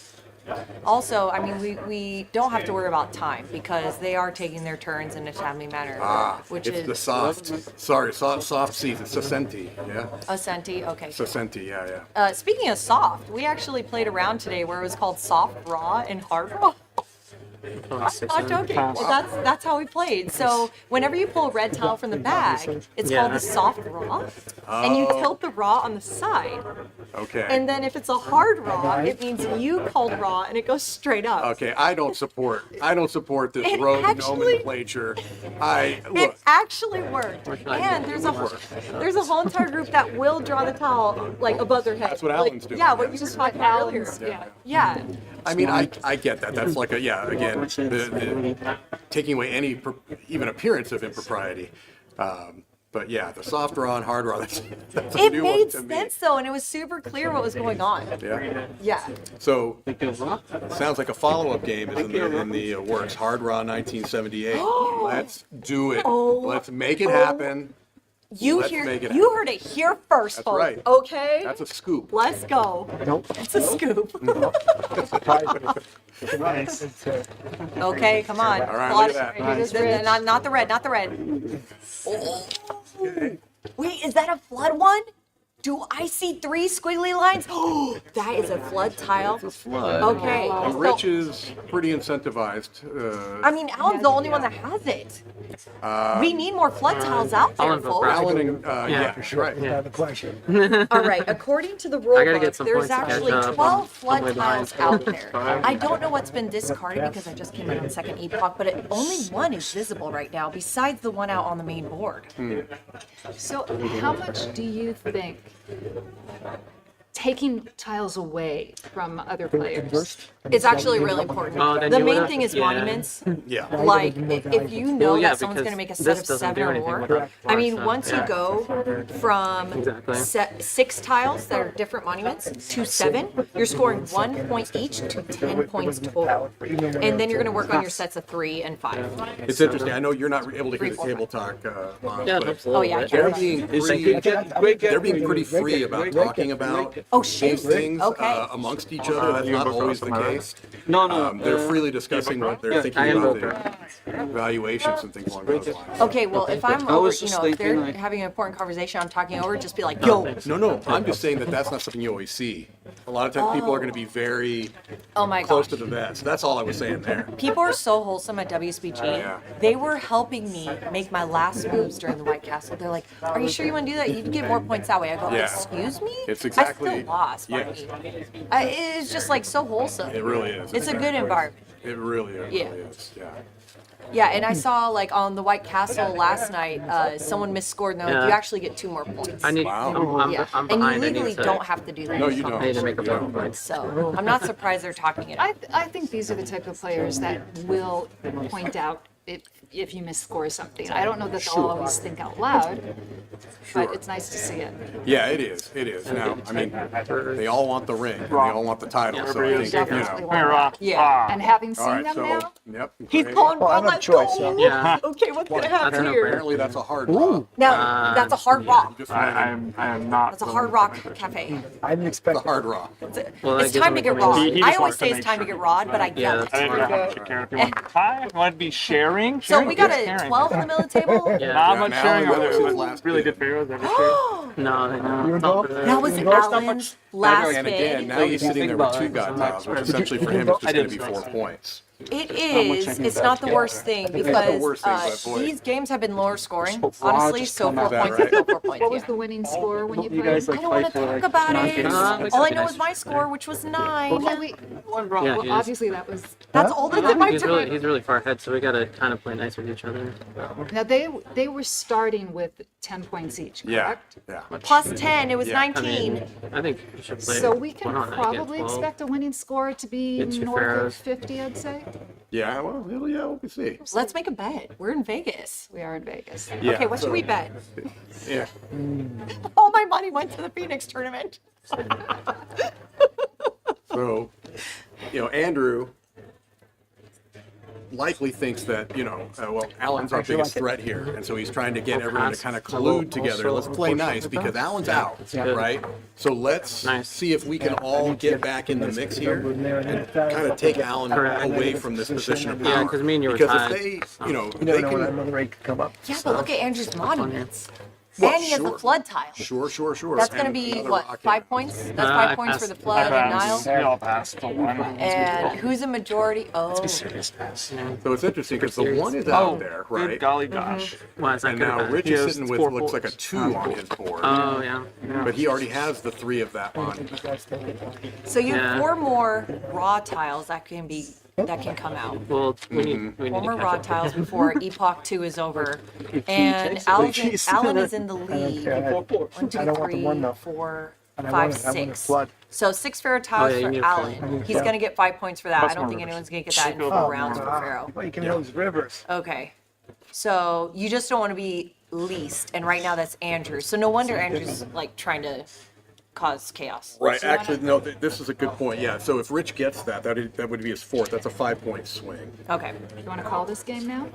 Also, I mean, we don't have to worry about time because they are taking their turns in a timely manner, which It's is the soft seat. It's Sacchenti, yeah. Ascenti. Okay. Sacchenti, yeah. Speaking of soft, we actually played a round today where it was called soft raw and hard raw. I'm not joking. Well, that's how we played. So whenever you pull a red tile from the bag, it's called the soft raw, and you tilt the raw on the side. Okay. And then if it's a hard raw, it means you called raw, and it goes straight up. Okay, I don't support this It rogue actually- nomenclature. It Look. actually worked, and there's a whole entire group that will draw the towel like above their head. That's what Like, Alan's doing. Yeah, what you just talked about earlier. Yeah. I mean, I get that. That's like again, the taking away any even appearance of impropriety. But yeah, the soft raw and hard raw, that's a It new one made to me. sense though, and it was super clear what was going on. Yeah. Yeah. So sounds like a follow-up game is in the works. Hard Raw 1978. Let's do it. Let's make it happen. You Let's make it you heard it here first, That's folks. right. Okay. That's a scoop. Let's go. Nope. It's a scoop. Nice. Okay, come on. All right, Plot- look at that. It is rich. Not the red, not the red. Oh. Wait, is that a flood one? Do I see 3 squiggly lines? Oh, that is a flood tile. Flood. Okay. And so- Rich is pretty incentivized. I mean, Alan's the only one that has it. We need more flood tiles out there, Alan vote folks. for Alan and, yeah, right. I have a question. All right, according to the rule I gotta book, get some there's points to catch actually up. 12 I'm flood way tiles behind. out there. I don't know what's been discarded because I just came in on second epoch, but only one is visible right now besides the one out on the main board. So how much do you think taking tiles away from other players? It's actually really important. Oh, then The you main would've- thing is yeah. monuments. Yeah. Like, if you know Well, yeah, that someone's because going to make a set this of doesn't 7 do or anything more, without I mean, stuff. once you go from Exactly. 6 tiles that are different monuments to 7, you're scoring 1 point each to 10 points total. And then you're going to work on your sets of 3 and 5. It's interesting. I know you're not able to hear the table talk, Lon, Yeah, but that's a little Oh, yeah, I bit. can. they're being pretty free about talking about Oh, these shoot. things Okay. amongst each other. That's not always the case. No, They're freely discussing what they're thinking I am about vocal. their evaluations and things along those lines. Okay, well, if I'm I over, was you just know, if they're thinking, like- having an important conversation, I'm talking over, just be like, yo. No, I'm just saying that that's not something you always see. A lot of times people are going to be very Oh my close gosh. to the vest. So that's all I was saying there. People are so wholesome at WSBG. Yeah. They were helping me make my last moves during the White Castle. They're like, "Are you sure you want to do that? You'd get more points that way." I go, Yeah. "Excuse me." It's I exactly- still lost. yes. It's just like so wholesome. It really is. It's a good environment. It really Yeah. is. Yeah. Yeah, and I saw like on the White Castle last night, someone misscored. And they're like, Yeah. "You actually get 2 more points." I need. Wow. I'm Yeah, I'm and behind. you I need legally to- don't have to do that. No, you I don't. need to make a vote point. So I'm not surprised they're talking it. I think these are the type of players that will point out if you misscore something. I don't know that they'll always think out loud, but it's nice to see it. Yeah, it is. It is. Now, I mean, they all want the ring. And they all want the title. So I think, Definitely want Hey, that. Rock. Yeah. And having seen All right, them so, now, yep. He's great. calling Well, I Ron, have a let's choice, go. Yeah. Okay, what's gonna happen That's an here? Apparently, that's a hard rock. Now, that's a hard rock. Just I am not. That's a hard rock cafe. I didn't expect the hard rock. Well, It's that gives time to them get a raw. community. He I just always wants to say it's make time to sure. get rawed, but I Yeah, get that's it. I didn't know how much you care. If you want hi, want to be sharing. So Sharing we got is a caring. 12 in the middle of the table. Yeah. Not Yeah, much now sharing. that was his Are last really bid. good favors ever shared. No, it's not for That that. was You know, it's not Alan's last And again, bid. now he's sitting there with 2 god tiles, which essentially for him is just going to be 4 points. It we're is. checking It's that not the together. worst thing not the because worst thing, but boy. these games have been lower scoring, Raw honestly. just So come 4 out. points Is that is still 4 points. What was Yeah. the winning score when you You played? guys I like don't want to fight for, talk like, about it. it's All I okay, know nice is my to score, which was 9. Oh, wait. Yeah, Well, he is. obviously that was. That's older than my He's turn. really far ahead, so we gotta kind of play nice with each other. Now they were starting with 10 points each, Yeah, correct? yeah. Plus 10, it was Yeah, I 19. I think we should play. So we can one on, I get probably 12. expect a winning score to be Get your north of pharaohs. 50, I'd say. Yeah, well, yeah, we'll see. Let's make a bet. We're in Vegas. We are in Vegas. Yeah, Okay, what should so- we bet? Yeah. All my money went to the Phoenix tournament. So, Andrew likely thinks that, well, Alan's our biggest threat here. And so he's trying to get everyone to kind of collude together. Let's play nice because Alan's out, right? So let's Nice. see if we can all get back in the mix here and kind of take Alan away from this position of power. Yeah, 'cause me and you were Because tied. if they, You they never know when can, another raid could come up. Yeah, but look at Andrew's monuments. Well, And he has the sure. flood tile. sure. That's going to And be, another what, rocket. 5 points? That's I 5 points for the passed. flood and Passed. Nile. We all passed. So why not? And who's a majority? Oh, Serious pass. So it's interesting because the one is out there, Good right? golly gosh. Why is that And good? now Rich He is has sitting with 4 looks like a fours. 2 on his board. Oh yeah. But he already has the 3 of that on. so you have Yeah. 4 more raw tiles that can come out. Well, we need Mm-hmm. 4 to more catch raw up. tiles before Epoch 2 is over. And Alan is in the lead. One, two, I don't want the one three, though. 4, And I 5, want it- I want it 6. flood. So 6 Pharaoh tiles Oh, yeah, you for need a flood. Alan. He's going to get 5 points for that. I Plus don't more think rivers. anyone's going to get that in 4 Oh, rounds for Pharaoh. Well, you can use rivers. Okay. So you just don't want to be least. And right now that's Andrew. So no wonder Andrew's like trying to cause chaos. Right. Actually, no. This is a good point. Yeah. So if Rich gets that would be his 4th. That's a 5-point swing. Okay. You want to call this game now?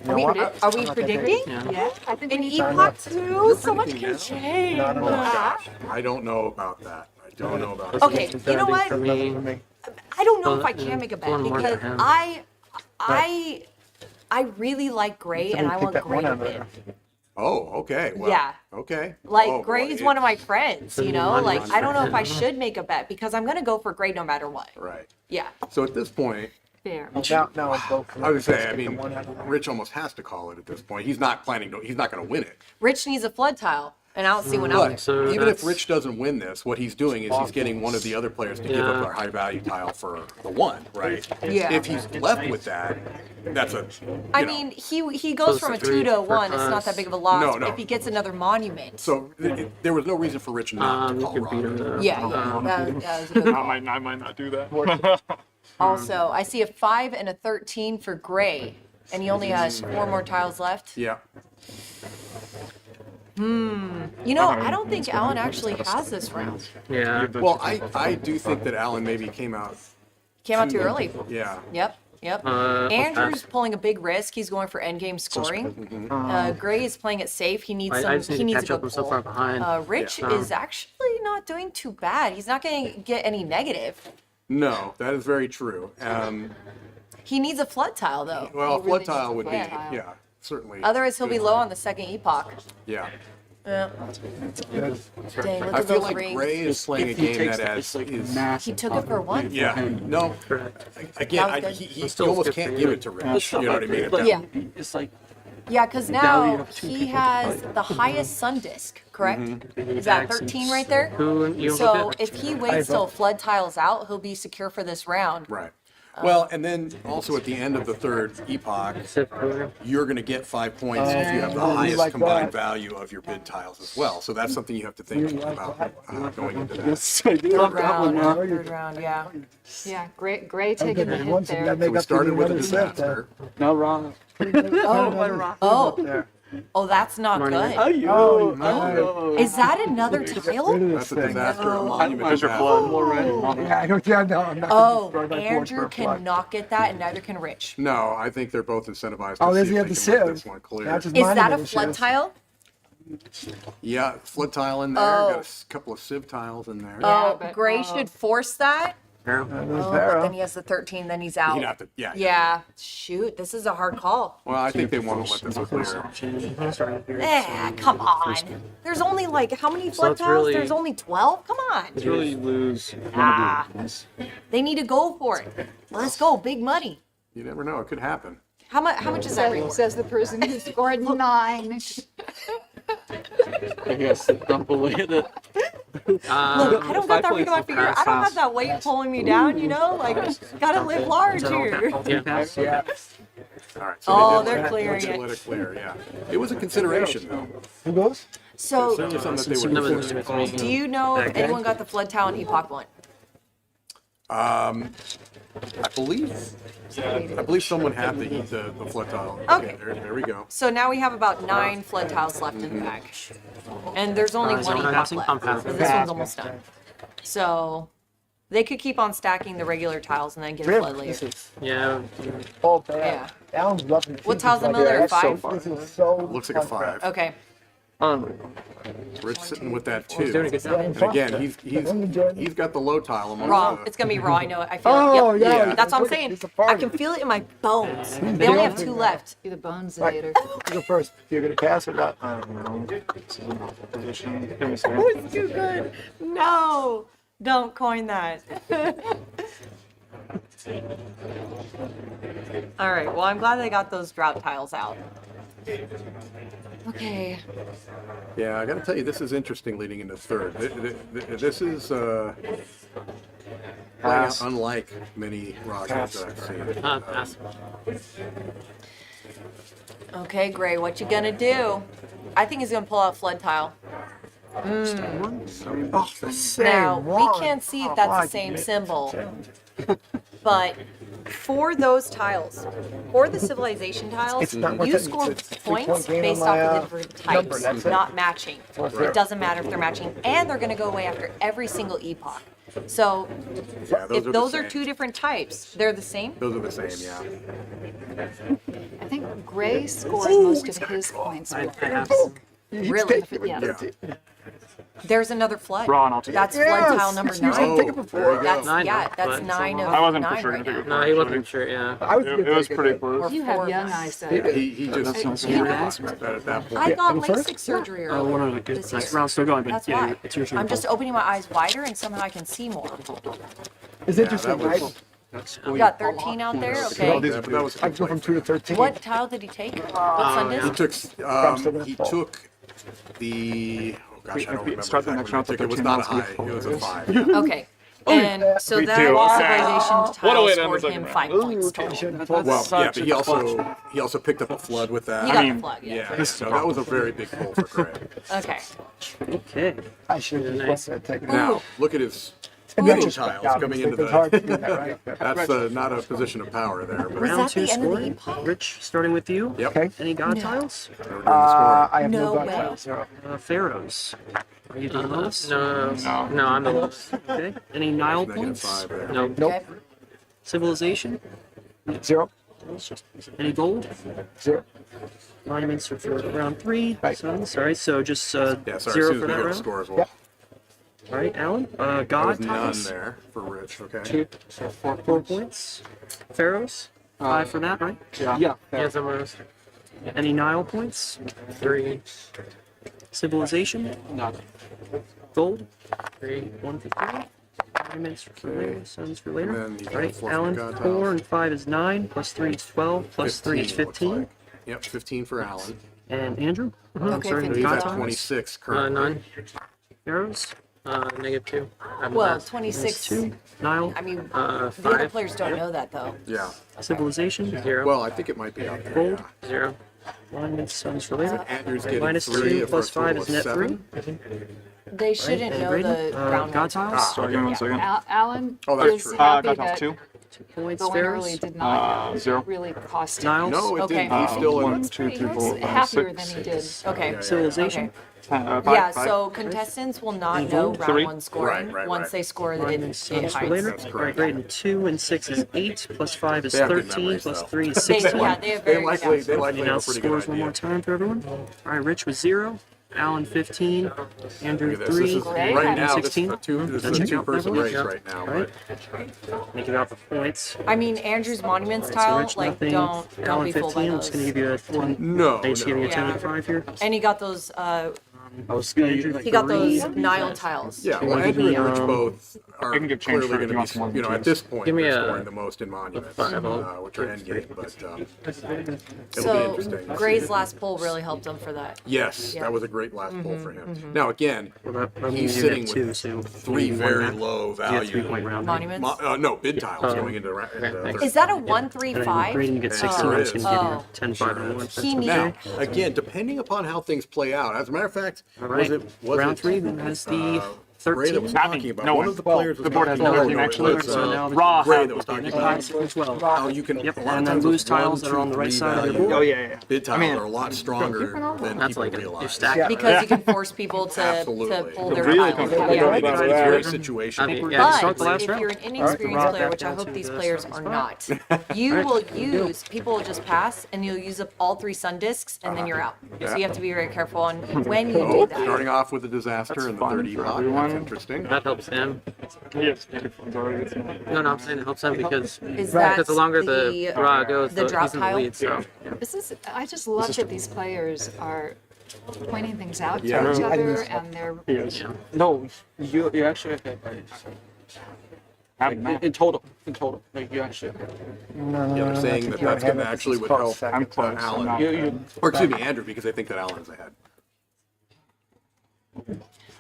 You know We, what? are I'm we not gonna predicting? take it. Yeah, I think In we need Epoch 2, so much predicting can now? change. No, no, no. I don't know about that. I don't know about Okay, that. you know what? For me, For me. I don't know Well, if I can make a bet one more because for him. I really like Gray and I Pick want that Gray one to out of win. there. Oh, okay. Well, Yeah. Okay. Like Oh, Gray boy, is one of my friends, So you you know? want Like one I don't for know if I him. should make a bet because I'm gonna go for Gray no matter what. Right. Yeah. So at this point, fair. Now let's go for I would say, let's I get the mean, one out of there. Rich almost has to call it at this point. He's not going to win it. Rich needs a flood tile, and I don't see one out But there. So even if that's- Rich doesn't win this, what he's doing is he's getting one of the other players to give up Yeah. their high value tile for the 1, right? Yeah. If he's left with that, that's a. I you know. mean, he goes it's from a a 2 3 to a for 1. It's not us. that big of a loss. No, but no. if he gets another monument. So there was no reason for Rich not to you call could beat Rob. him. Yeah, that was a good call. I might not do that. Also, I see a 5 and a 13 for Gray, and he only has 4 more tiles left. Yeah. You know, I don't think Alan actually has this round. Yeah. Well, I do think that Alan maybe came out. Came out too early. Yeah. Yep. Uh, Andrew's pulling a big risk. He's going for endgame scoring. Gray is playing it safe. He needs some. I just need He to needs a catch up. good I'm so pull. far behind. Rich Yeah. is actually not doing too bad. He's not going to get any negative. No, that is very true. He needs a flood tile though. Well, He a really flood tile needs a would be, flood tile. yeah, certainly. Otherwise, he'll be low on the second epoch. Yeah. Yeah. Dang, look I at feel those like rings. Gray is playing a If he game takes that that, has it's like is. massive. He took it for 1. Yeah. No. Again, That was good. he Still almost good can't for give you. it to Rich. You know what I mean? But Yeah. It's like Yeah, because value now of 2 he people. has the highest sun disk, correct? Is that 13 right there? Who you So look at? if he waits till flood tiles out, he'll be secure for this round. Right. Well, and then also at the end of the 3rd epoch, Sip cooler. you're going to get 5 points if you have the Oh, highest like combined that. value of your bid tiles as well. So that's something you have to think about going into that. yes, I do. Third round, yeah. Yeah, Gray taking the hit Once you gotta there. make We up started the with a other set, disaster. No wrong. Oh, oh, that's not good. Oh, no. Is that another tile? That's a disaster. A monument Where's your disaster. flood? More red. Yeah, I don't. Yeah, no, I'm not. Oh, gonna destroy my board for Andrew a flood. cannot get that, and neither can Rich. No, I think they're both incentivized Oh, to does see he if have they the can let sieve? this one clear. That's his Is that a monument flood issues. tile? Yeah, flood tile in there. Oh. Got a couple of sieve tiles in there. Yeah, Oh, but- Gray oh. should force that. There's Oh, but Vera. then he has the 13, then he's out. You'd have to, yeah. Yeah, shoot, this is a hard call. Well, I think they want to let this clear. Come on. There's only like, how many flood it's tiles? really- There's only 12? Come on. It's really you lose. Ah. They need to go for it. Let's go, big money. You never know. It could happen. How much is that? Says the person who scored 9. I guess don't believe it. Look, I don't got that ring on my finger. I don't have that weight pulling me down, you know? Like, gotta live large here. Yeah. All right. So Oh, they did they're clearing let it. Let it clear, yeah. It was a consideration, though. Who goes? So, Certainly something that they No, would it's consider. with me. do you know if anyone got the flood towel in Epoch 1? I believe someone had the flood tile. Okay. There we go. So now we have about 9 flood tiles left in the bag. And there's only Is one that Epoch passing? left. I'm passing. So this one's almost done. So they could keep on stacking the regular tiles and then get a flood This later. is Yeah. all bad. Yeah. Alan's loving What tile's in the middle there? 5? This is so Looks like a 5. Okay. unreal. Rich sitting with that 2. Doing a good job. And again, he's got the low tile among Raw. the- It's gonna be raw. I know it. I feel Oh, it. Yep. yeah. That's what I'm saying. It's a I party. can feel it in my bones. They only have 2 left. Be the Banzanator. You go first. You're gonna pass or not? I don't know. This is an awful position. Give me a second. Oh, it's too good. No. Don't coin that. All right. Well, I'm glad they got those drought tiles out. Okay. Yeah, I got to tell you, this is interesting leading into third. This is Pass. unlike many rock games that I've seen. Pass. Okay, Gray. What you gonna do? I think he's gonna pull out flood tile. Oh, the same Now, we one. can't see if Oh, that's why the same did it? symbol, but for those tiles, for the civilization tiles, It's not worth you it. score It's a points 3-point game based on off my, of the different number, types, that's it. not matching. It doesn't matter if they're matching, and they're gonna go away after every single epoch. So Yeah, if the those are same. 2 different types, they're the same? Those are the same, yeah. I think Gray scored most of his points. I with have He's Really? taking it. Yeah. There's another flood. Ron, I'll take it. That's flood Yes, tile number he's gonna 9. take it before. there you go. That's, Nine, yeah, that's but- 9 of I wasn't 9 for sure right gonna now. take it. No, he wasn't sure. Yeah. I was It, gonna it was take pretty it. close. You have young eyesight. He just You know, at that point. I got any first? LASIK surgery Oh, one earlier. of the good. this Next year. round's still going, but That's yeah, why. it's your turn. I'm just opening my eyes wider and somehow I can see more. It's interesting, that was- right? That's We got 13 out there, Well, okay. that was a I good go from play. 2 to 13. What tile did he take? What sun He disc? took he took the gosh, I don't remember Start the next round exactly. with It was not a 13 high. It was a 5. Okay. And so Me that too. civilization What a tile way to end the scored second him round. 5 points total. Well, yeah, such but a he also picked up a flood with that. He got mean, the flag, yeah. Yeah, so that was a very big pull for Gray. Okay. okay. I should have Nice. just taken it. Now, look at his And hitting retrospect, tiles coming into it's hard to do the. that, right? That's not a position of power there, but Was Round that 2 the end of the scoring. epoch? Rich, starting with you. yep. Okay. Any god tiles? We're doing the scoring. I have No no way. god tiles. Zero. Pharaohs. Are you doing those? No, I'm the lowest. Okay. Any Nile Negative points? 5 there. No. Nope. Okay. Civilization? Zero. Any gold? Zero. Monuments are for round 3. Right. Sorry, so just Yeah, sorry, 0 Susan, for we that got a round. score as well. Yep. All right, Alan. There God was none tiles. there for Rich, okay. 2, so 4 points. Pharaohs. 5 for that, right? Yeah. Yeah, somewhere else. Any Nile points? 3, Civilization. No. Gold. 3. 1 for 3. Monuments for later. Suns for later. And then you got Right, 4 for Alan. God 4 tiles. and 5 is 9. Plus 3 is 12. Plus 3 is it looks 15. like. Yep, 15 for Alan. And Andrew. Okay, Starting with 15 God He's at tiles. 26 currently. None. Pharaohs. -2. I'm Well, last. 26. 2. Nile. I mean, Uh, the other 5. players don't know that though. Yeah. Civilization. 0. Well, I think it might be out there. Gold. Yeah. 0. Monuments. Suns for later. Andrew's getting Minus 3 2 for plus a total 5 is of net 7. 3. They shouldn't And know Braden, the round God ones. tiles. Sorry, give me 1 second. Alan Oh, that's is true. happy God that tiles 2. 2 points. going early Pharaohs. did not 0. really cost him. Niles. No, it Okay. didn't. He's still in. 1, 2, 3, 4, He's 5, happier 6. than he did. Okay. Yeah. Civilization. Okay. 5, Yeah, 5. so contestants will not know round 3. 1 scoring Right, once right. they score it, Monuments. it Suns for hides. later. That's Right, correct. Braden. 2 and 6 is 8. Plus 5 is They have good 13. memories, Plus though. 3 is They, 16. yeah, they have They very good likely, guesses. they likely have a Announce the pretty good scores one more idea. time for everyone. All right, Rich was 0. Alan 15. Andrew Look at this. 3. This is, Great. right now, this is 16. a two, this is a Check out two-person that one. race Yeah. right now. Right. But Make it out the points. I mean, Andrew's monuments So tile, Rich like, nothing. don't Alan be fooled by 15. I'm just those. gonna give you a 10. no, I just giving you a 10 Yeah. and 5 here. And he got those I was gonna use like He got green. those Nile tiles. Yeah, well, wanna give Andrew me, and Rich both are I can give change clearly for it going if to you want some more be, at change. this point, Give me they're a- scoring the most in monuments, fireball. which are endgame, but it'll be So interesting. Gray's last pull really helped him for that. Yes, Yeah. that was a great last pull for him. Now, again, Well, that he's means you sitting get two, with so three you very win that. low You get value. 3-point round. Monuments. No, bid tiles going into thanks. third. Is that a 1, 3, And then 5? grading, you get 16, sure that's is. gonna give Oh. you 10, 5, and 1. He Now, needs- again, depending upon how things play out, as a matter of fact, All right. was Round it 3 then has the Gray that was 13. talking about? No One one. of the Well, players was the board has talking no about- 13 it actually. was, So now Raw Gray has that was talking next about time as well. how you can, Yep, a lot of and then times boost those 1, tiles that are on the 2, right 3 side of your value board. Oh yeah. bid tiles mean, are a lot stronger than That's people like your realize. stack. Because you can force people to Absolutely. pull their Really tiles. comfortable. Yeah. It is very situational. Yeah, start the But last if round. you're an inexperienced Rock player, back which I down hope to these the players second are spot. not, you will use, people will just pass and you'll use up all 3 sun discs and then you're out. So you have to be very careful on when you Oh, do that. starting off with a disaster in the fun 30 for pot. That's everyone. interesting. That helps him. Yes. No, I'm saying it helps him because Is that the longer the draw goes, the drop he's in the tile? lead. So I just love that these players are pointing things out to Yeah. each other, and they're Yes. No, you actually okay. In total, like you actually. Yeah, they're saying that that's going to actually would help I'm close. I'm Alan. not- Or excuse me, Andrew, because I think that Alan's ahead.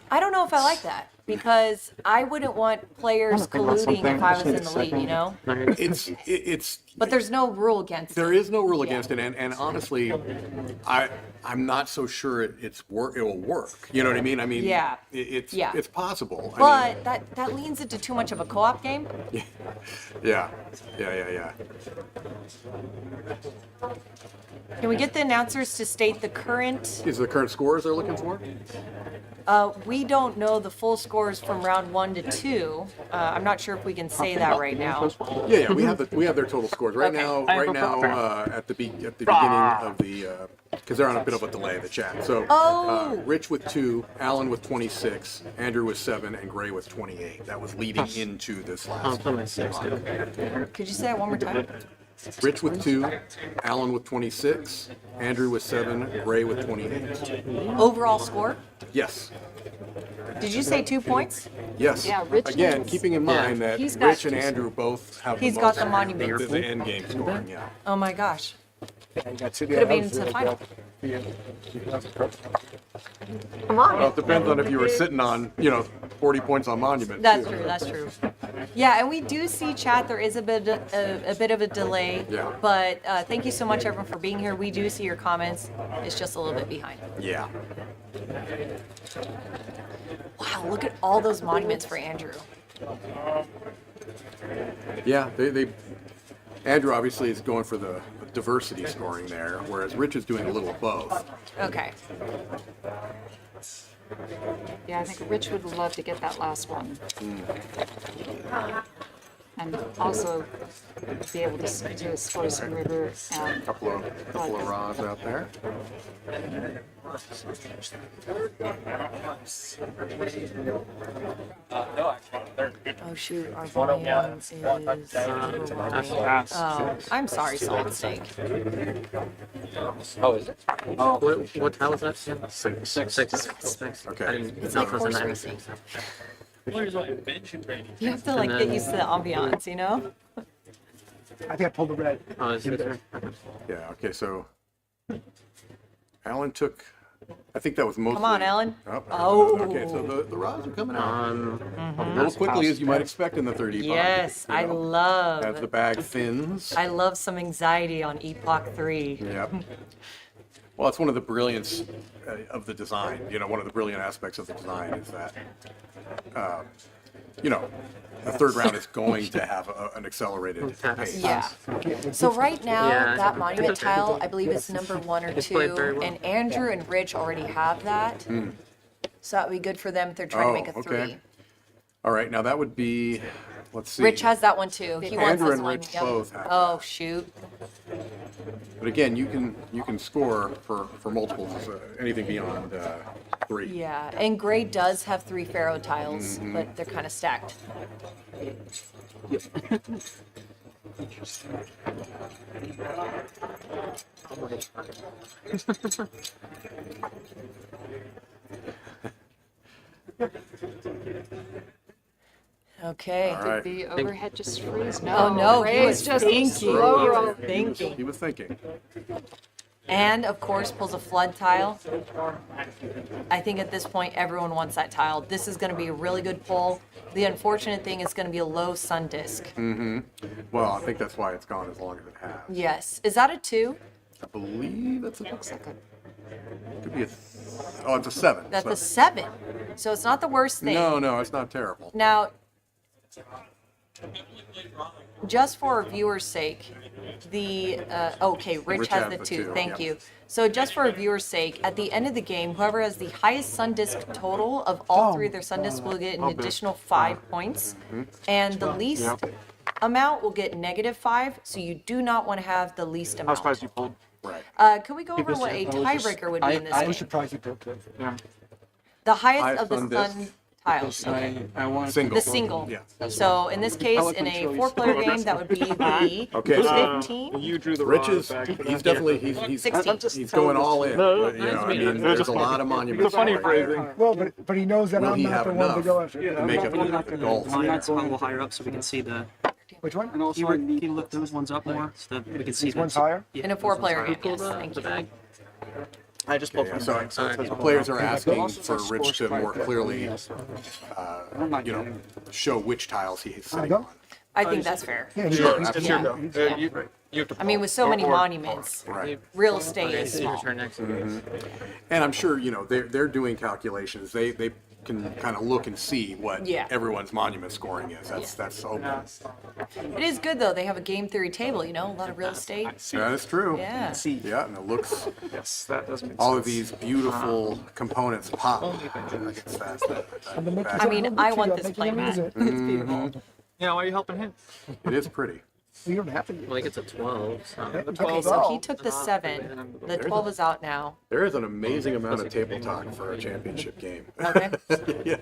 I don't know if I like that because I wouldn't want players colluding if I was in the lead, you know? It's But there's no rule against there it. is no rule against it, and honestly, I'm not so sure it will work. You know what I mean? I mean, Yeah. it's it's possible. I But that leans into too much of a co-op game. mean, yeah. Can we get the announcers to state the current? Is the current scores they're looking for? We don't know the full scores from round 1 to 2. I'm not sure if we can say that right now. Yeah, we have their total scores right Okay. now. Right now, at the beginning of the because they're on a bit of a delay, the chat. So, Oh. Rich with 2, Alan with 26, Andrew with 7, and Gray with 28. That was leading into this I'll last. put my 6 too. Could you say that one more time? Rich with 2, Alan with 26, Andrew with 7, Gray with 28. Overall score? Yes, Did you say 2 points? yes. Yeah, Rich Again, is- keeping in mind that He's got- Rich and Andrew both have He's the got most, the monument. the end game scoring. Yeah. Oh my gosh. You got 2 Could have been into the final. Well, it depends on if you were sitting on 40 points on Monument. That's too. true. That's true. Yeah, and we do see chat. There is a bit of a delay. Yeah. But thank you so much, everyone, for being here. We do see your comments. It's just a little bit behind. Yeah. Wow, look at all those monuments for Andrew. Yeah, they Andrew obviously is going for the diversity scoring there, whereas Rich is doing a little of both. Okay. Yeah, I think Rich would love to get that last one. And also be able to score some river and Couple of raws out there. Oh shoot, our volume is. Oh, I'm sorry, Salt Steak. What tile is that? 6. Okay. I didn't It's know like if it was a horse 9 or racing. 6. You have to like get used to the ambiance, you know? I think I pulled the red. Oh, is it there? Yeah. Okay. So Alan took. I think that was mostly. Come on, Alan. Oh. Okay. So the raws are coming out a little quickly as you might expect in the 30. Yes, I as love. the bag thins. I love some anxiety on Epoch 3. Yep. Well, it's one of the brilliance of the design. One of the brilliant aspects of the design is that, the third round is going to have an accelerated pace. Yeah. So right now, Yeah. that monument tile, I believe is number 1 or It's played very 2, well. and Andrew and Rich already have that. So that would be good for them if they're trying to make a 3. Okay. All right. Now that would be, let's see. Rich has that one too. He wants Andrew this and one. Rich Yep. both have Oh shoot. But again, you can score for multiples, anything beyond 3. Yeah, and Gray does have 3 Pharaoh tiles, but they're kind of stacked. Okay. All right. The overhead just freeze. Oh, no, he Ray's was just thinking. slow roll. He was thinking. And of course pulls a flood tile. I think at this point everyone wants that tile. This is going to be a really good pull. The unfortunate thing is going to be a low sun disk. Well, I think that's why it's gone as long as it has. Yes. Is that a 2? I believe that's a could be a. Oh, it's a 7. That's so- a 7. So it's not the worst thing. No, it's not terrible. Now, just for viewers' sake, okay, Rich has the 2. Thank yeah. you. So just for viewers' sake, at the end of the game, whoever has the highest sun disk total of all 3 of their sun disks will get an additional 5 points, and the least amount will get -5. So you do not want to have the least How amount. surprised you pulled? Right. Could we go over what a tiebreaker would be in this I game? was surprised you broke it. Yeah. The highest Highest of the sun sun disk. tiles. I want Single. The single. Yeah. So in this case, in a 4-player game, that would be the Okay, so 15. You drew the Rich raw is back. he's definitely he's 16. he's going all in. No, But, you know, I nice mean, meeting. there's a lot of monuments. It's a funny right there. phrasing. Well, but he knows that Will I'm he not have the one to enough go after. to make up the goals? Mine that's a little higher up so we can see the. Which one? Can you lift those ones up more so that we can see These ones the- higher? Yeah, In a those ones 4-player higher. game, yes. Thank The you. bag. I just pulled Yeah, from so the bag. the players are asking for Rich to more clearly, you know, show which tiles he's sitting on. I think that's fair. Yeah, Sure, he's- It's your go. absolutely. You have to I mean, with so many or- monuments, Right. real estate Okay, is so your small. turn next. And I'm sure, you know, they're doing calculations. They can kind of look and see what Yeah. everyone's monument scoring is. That's open. It is good though. They have a game theory table. You know, a lot of real estate. That is true. Yeah. Yeah, and it looks Yes, that does make sense. all of these beautiful components pop against that. I mean, I want this Making him playmat. use it. It's beautiful. Yeah, why are you helping him? It is pretty. You don't have to use Well, he gets a 12. So. Okay, so he took the 7. The 12 is out now. There is an amazing amount of table talk for a championship game. Okay. Yeah.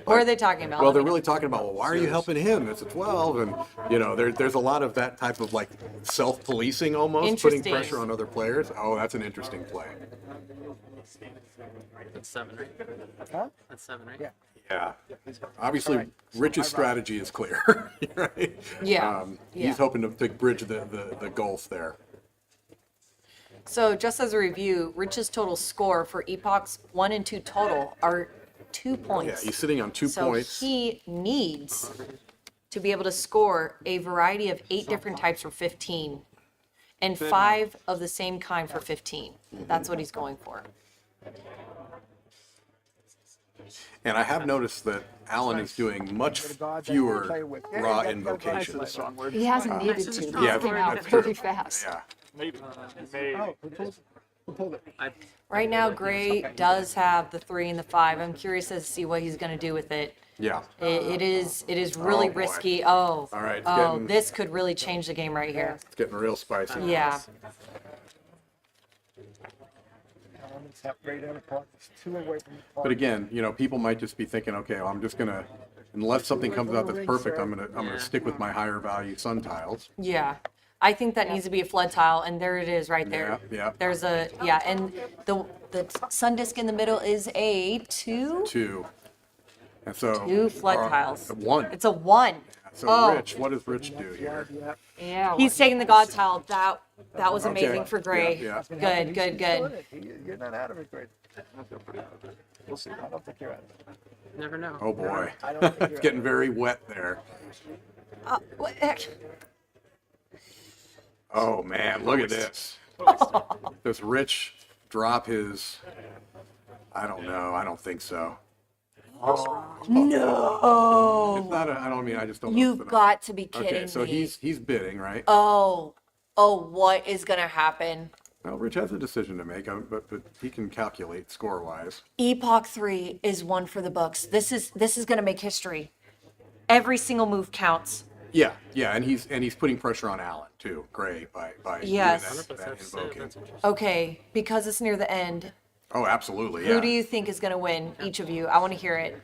What are they talking about? Well, they're really talking about, well, why are you helping him? It's a 12, and you know, there's a lot of that type of like self-policing almost, putting Interesting. pressure on other players. Oh, that's an interesting play. That's 7, right? Huh? That's 7, right? Yeah. Yeah. Obviously, Rich's strategy is clear, right? Yeah. Yeah. He's hoping to bridge the gulf there. So just as a review, Rich's total score for Epoch's 1 and 2 total are 2 Yeah, points. he's sitting on 2 So points. he needs to be able to score a variety of 8 different types for 15 and 5 of the same kind for 15. That's what he's going for. And I have noticed that Alan is doing much fewer raw invocations. He hasn't needed to. He Yeah, came out that's true. pretty fast. Yeah. Maybe. Oh, who pulled it? Right now, Gray does have the 3 and the 5. I'm curious to see what he's going to do with it. Yeah. It is really Oh, boy. risky. Oh, All right, it's oh, getting- this could really change the game right here. It's getting real spicy. Yeah. Elements have right out of park. It's 2 away from the park. But again, you know, people might just be thinking, okay, well, I'm just gonna, unless something comes out that's perfect, I'm gonna stick with my higher value sun tiles. Yeah. I think that needs to be a flood tile, and there it is right there. Yeah, yeah. There's and the sun disk in the middle is a 2? 2. And so. 2 flood tiles. 1. It's a 1. So Oh. Rich, what does Rich do here? Yeah. Yeah. He's taking the god tile. That was Okay. amazing for Gray. Yeah, Good, good, good. You're not out of it, Gray. We'll see. I don't think you're out of it. Never know. Oh, boy. I don't think It's you're getting very wet there. What the heck? Oh, man, look at this. Does Rich drop his, I don't know, I don't think so. No. It's not I don't mean, I just don't know. if You've it's got to be kidding Okay, so me. he's bidding, right? Oh, what is gonna happen? Well, Rich has a decision to make, but he can calculate score-wise. Epoch 3 is one for the books. This is gonna make history. Every single move counts. Yeah, and he's putting pressure on Alan too, Gray, by Yes. doing that invoking. Okay, because it's near the end. Oh, absolutely, Who yeah. do you think is gonna win? Each of you. I want to hear it.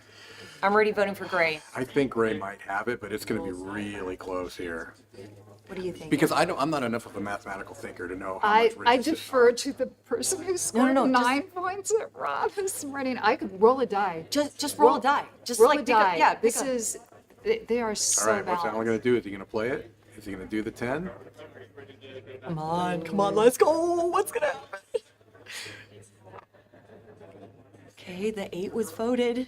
I'm already voting for Gray. I think Gray might have it, but it's going to be really close here. What do you think? Because I'm not enough of a mathematical thinker to know how much I resistance. defer to the person who scored no, 9 points at Raw this morning. I could roll a die. Just roll a die. Just roll like a die. pick up, This is, they are All so right, what's Alan balanced. going to do? Is he going to play it? Is he going to do the 10? Come on, let's go. What's gonna happen? Okay, the 8 was voted.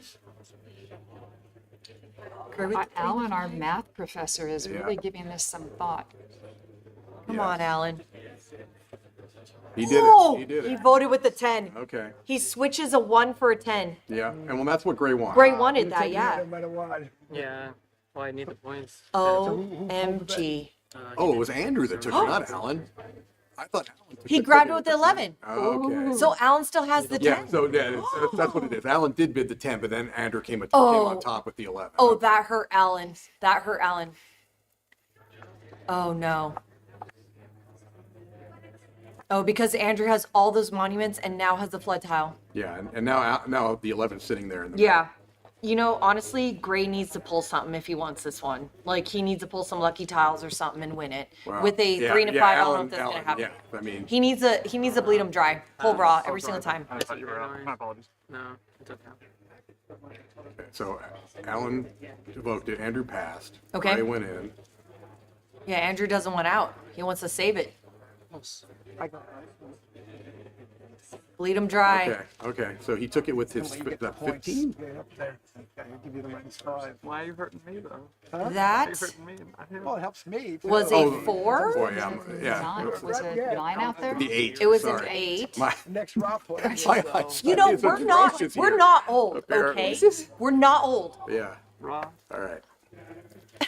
Alan, our math professor, is Yeah. really giving this some thought. Come on, Alan. He did Oh, it. He did he it. voted with the 10. Okay. He switches a 1 for a 10. Yeah, and well, that's what Gray wanted. Gray wanted that, yeah. No matter what. Yeah. Well, I need the points. OMG. Oh, it was Andrew that took it, not Alan. I thought Alan took He the grabbed it ticket. with the 11. Oh, okay. So Alan still has the 10. Yeah, so yeah, that's what it is. Alan did bid the 10, but then Andrew came on top with the 11. Oh, that hurt Alan. That hurt Alan. Oh, no. Oh, because Andrew has all those monuments and now has the flood tile. Yeah, and now the 11's sitting there in the Yeah. You know, honestly, Gray needs to pull something if he wants this one. Like, he needs to pull some lucky tiles or something and win it. Wow. With a Yeah, 3 and a yeah, 5, I don't know Alan- if that's going Alan, to happen. Yeah, I mean, He needs to bleed him dry. Pull raw every single time. I thought you were out. My apologies. No, it's okay. so Alan voted it. Andrew passed. Okay. Gray went in. Yeah, Andrew doesn't want out. He wants to save it. Bleed him dry. Okay. So he took it with his You get 15. points. Yeah, up there. Okay, I'll give you the -5. Why are you hurting me though? Why are you That hurting me? Well, it helps me. too. was a 4. Boy, yeah. Was it 9 out there? The 8. It was sorry. an 8. My, Next raw play. my eyesight You know, is we're atrocious here. not old, Apparently. okay? We're not old. Yeah. Raw. All right. Oh,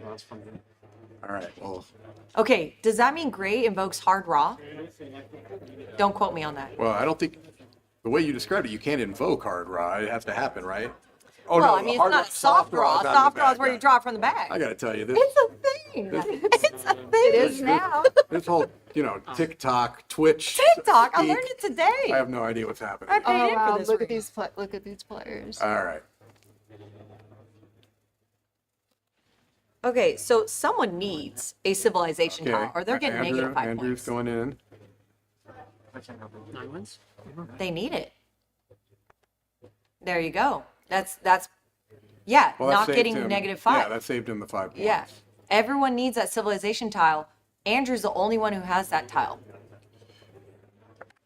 that's funny. All right. Well, Okay, does that mean Gray invokes hard raw? Don't quote me on that. I don't think the way you described it, you can't invoke hard raw. It has to happen, right? Oh Well, no, I mean, it's hard not a soft draw. is out of Soft the draw is bag. where you draw it from the bag. I got to tell you this. It's a thing. It's a thing. It is now. This whole, TikTok, Twitch, TikTok. I Geek, learned it today. I have no idea what's happening. I paid Oh in wow! for this. Look at ring. these players. All right. Okay, so someone needs a civilization Okay. tile, or they're getting negative 5 Andrew's points. going in. I can't help it. 9 wins? They need it. There you go. That's yeah, Well, that not saved getting him- negative Yeah, 5. that saved him the 5 points. Yeah. Everyone needs that civilization tile. Andrew's the only one who has that tile.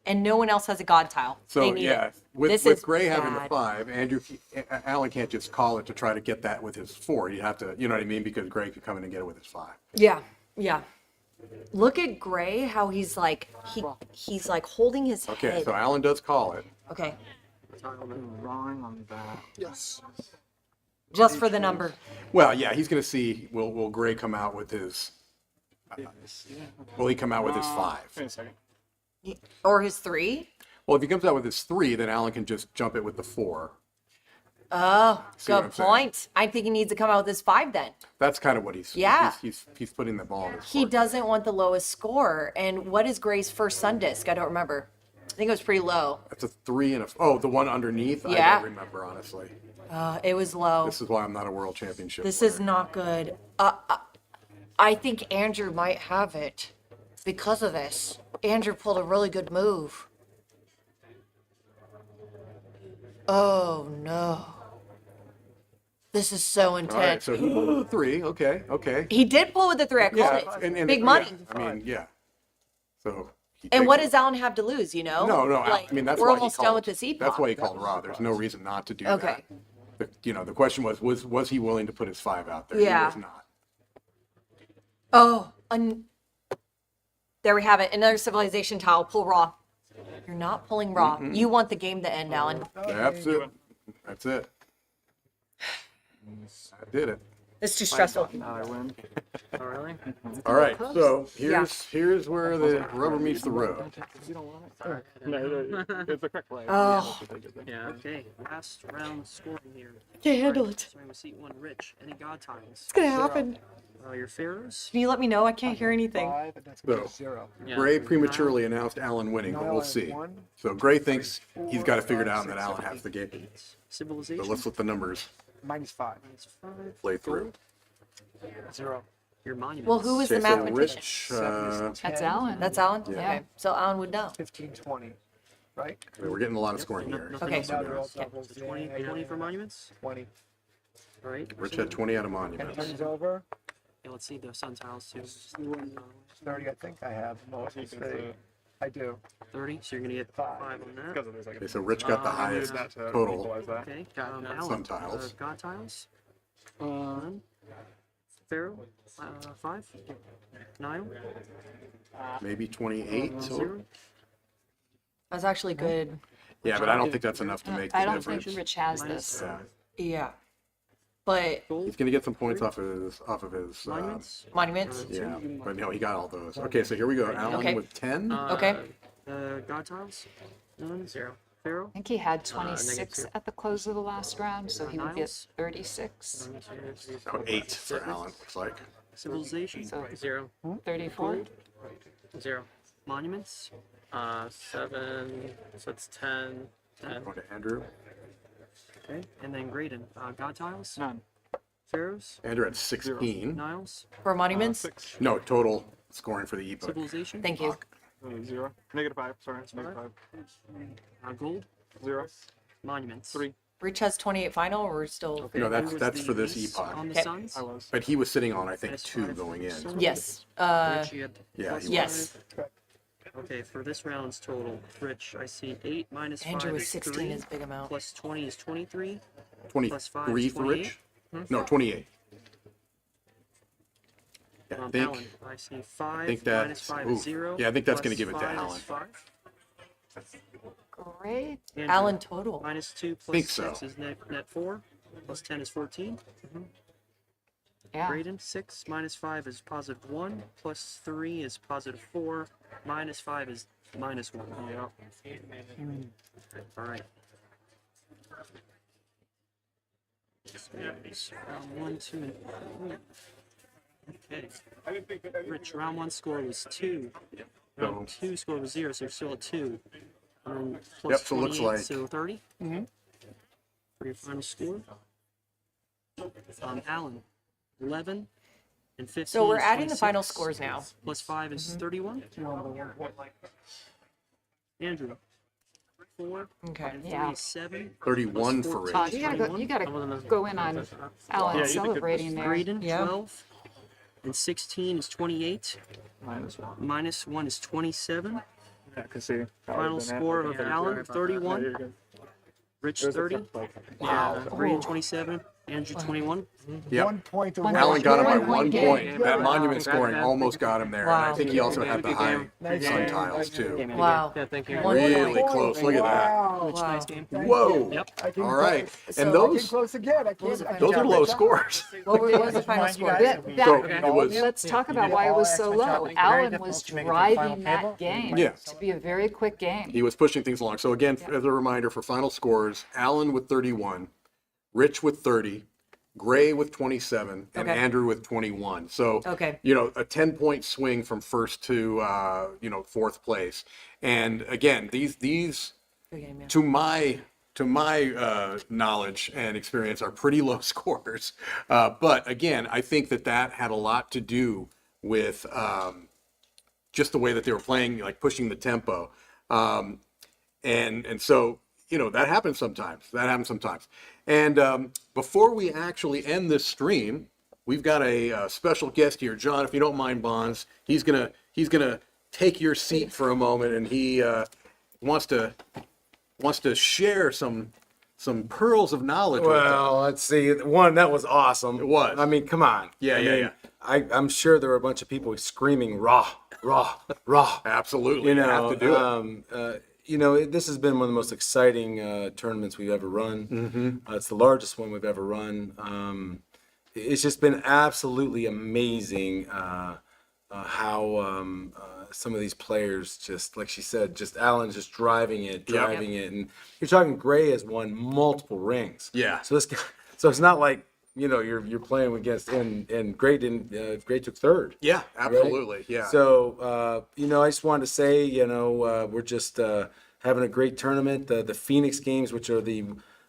And no one else has a god tile. So They need yeah, it. with This with is Gray having the bad. 5, Alan can't just call it to try to get that with his 4. He'd have to, you know what I mean? Because Gray could come in and get it with his 5. Yeah, yeah. Look at Gray, how he's like he's like holding his Okay, head. so Alan does call it. Okay, Wrong on that. Yes. just for the number. Well, yeah, he's going to see. Will Gray come out with his? Will he come out with his 5? Wait a second. Or his 3. Well, if he comes out with his 3, then Alan can just jump it with the 4. Oh, See what good I'm saying? point. I think he needs to come out with his 5 then. That's kind of what he's. Yeah. He's putting the ball in his He court. doesn't want the lowest score. And what is Gray's first sun disc? I don't remember. I think it was pretty low. That's a 3 and a. Oh, the one underneath. I Yeah. don't remember honestly. It was low. This is why I'm not a world championship. This player. is not good. I think Andrew might have it because of this. Andrew pulled a really good move. Oh no. This is so All right, intense. so he pulled the 3. Okay. He did pull with the 3. I called it. and Big money. Yeah, I mean, yeah. So. he And takes what it. does Alan have to lose, you know? No, Like, I mean that's we're why almost he called, done with this E That's why he called Raw. There's no reason not to do Okay. that. The question was he willing to put his 5 out there? Yeah. He was not. Oh, there we have it. Another civilization tile. Pull Raw. You're not pulling Raw. You want the game to end, Alan. That's it. That's it. I did it. It's too stressful. Now I win. Oh, really? All right. So here's where the rubber meets the road. You don't want it? No, it's the correct play. Oh. Yeah. Okay, last round scoring here. Can't handle it. Starting with seat 1, Rich. Any god tiles? It's gonna happen. Your pharaohs? Can you let me know? I can't hear anything. 5, and that's going to So- 0. Yeah. Gray prematurely announced Alan winning, but we'll Nile see. has 1. So Gray thinks he's got to figure it out, and that Alan has the game. Civilization? So let's let the numbers -5. Minus 5. play through. 0. your monuments. Well, who is the Okay, so mathematician? Rich, That's Alan. That's Alan? Yeah. Okay, so Alan would know. 15, 20, right? we're getting a lot of scoring No- here. nothing Okay. else? Now they're all doubles. So 20, 20 for monuments. 20. All right. Rich had 20 out of 10 monuments. turns over. Yeah, let's see the sun tiles too. 30, I think I have. Most of the, I do. 30, so you're gonna get 5 on that. Because there's like Okay, so Rich got the highest total. that. Okay, Alan. Sun tiles. God tiles. Pharaoh, 5. Nile, Maybe 28 total. 0. That's actually good. Yeah, but I don't think that's enough to make I the don't difference. think Rich has this. Yeah. Yeah. But He's gonna get some points off of his. Monuments. monuments? Yeah, but no, he got all those. Okay, so here we go. Alan Okay. with 10. Okay. God tiles, none, 0. Pharaoh, I think he had 26 negative at the close of the last round, so he would get Niles? 36. Oh, 8 for Alan, looks like. civilization, So 0, 34. 0. monuments, 7, so it's 10, 10. Going to Andrew. okay, and then Graydon, God tiles, None. Pharaohs, Andrew had 16. Niles, For monuments? 6. No, total scoring for the epoch. civilization, Thank you. 0. -5. Sorry, it's -5. gold, 0. monuments. 3. Rich has 28 final, or we're still? Okay, No, who that's- was that's the for this least epoch. On the Okay. suns, I was. But he was sitting on, I think, Minus 2 5 going in. Sun. Yes. Rich, you had Yeah, plus he Yes. Okay, for this round's total, Rich, I see 8 minus 5 Andrew was is 16 3, is a big amount. plus 20 is 23, 23 is for Rich? No, 28. Yeah, I think, Alan, I see 5 think minus that's, 5 ooh, is 0. yeah, I think that's plus gonna give it to 5 is Alan. 5. Great. Andrew, Alan total. minus 2 plus Think 6 so. is net 4, plus 10 is 14. Yeah. Graydon, 6 minus 5 is positive 1, plus 3 is positive 4, minus 5 is minus 1. Yeah. All right. Round 1, 2, and 3. Okay. Rich, round 1 score was 2. Round 2 score was 0, so you're still at 2. And then plus Yep, so it looks 28, like- so 30. For your final score. Alan, 11 and 15. So we're is adding the 26, final scores now. Plus 5 is 31. Andrew, 4 Okay. and 3 Yeah. is 7. 31 plus for Rich. 14 You gotta go in on Alan celebrating there. Graydon, Yeah. 12 and 16 is 28. Minus 1 is 27. Yeah, I can see. Final score of Alan, 31. Rich, 30. Graydon, 27. Andrew, 21. Yep. 1 point away. Alan got him by 1 1 point. game. That monument scoring almost got him there. And I Wow. think he also had the high Nice sun game. tiles too. Wow. Yeah, thank you. One Really point. close. Look at that. Wow. Rich, nice game. Whoa. Yep. I came All right. close. And I came those close again. I can't. those are low scores. What was the final score? So it was Let's talk about why it was so low. Alan was driving that game Yeah. to be a very quick game. he was pushing things along. So again, as a reminder for final scores, Alan with 31, Rich with 30, Gray with 27, and Okay. Andrew with 21. So, Okay. a 10-point swing from first to, fourth place. And again, these Good game, yeah. to my knowledge and experience are pretty low scores. But again, I think that had a lot to do with just the way that they were playing, like pushing the tempo. And so, that happens sometimes. And before we actually end this stream, we've got a special guest here, John. If you don't mind, Bonds, he's gonna take your seat for a moment, and he wants to share some pearls of knowledge. with us. Well, let's see. One, that was awesome. It was. I mean, come on. Yeah, I yeah, mean, yeah. I'm sure there were a bunch of people screaming raw, raw, raw. Absolutely, You you know, have to do it. this has been one of the most exciting tournaments we've ever run. Mm-hmm. It's the largest one we've ever run. It's just been absolutely amazing how some of these players, just like she said, just Alan's just driving it, and you're talking Gray has won multiple rings. Yeah. So this guy, so it's not like you're playing against and Gray didn't. Gray took third. Yeah, absolutely. Yeah. So, I just wanted to say, we're just having a great tournament. The Phoenix games, which are the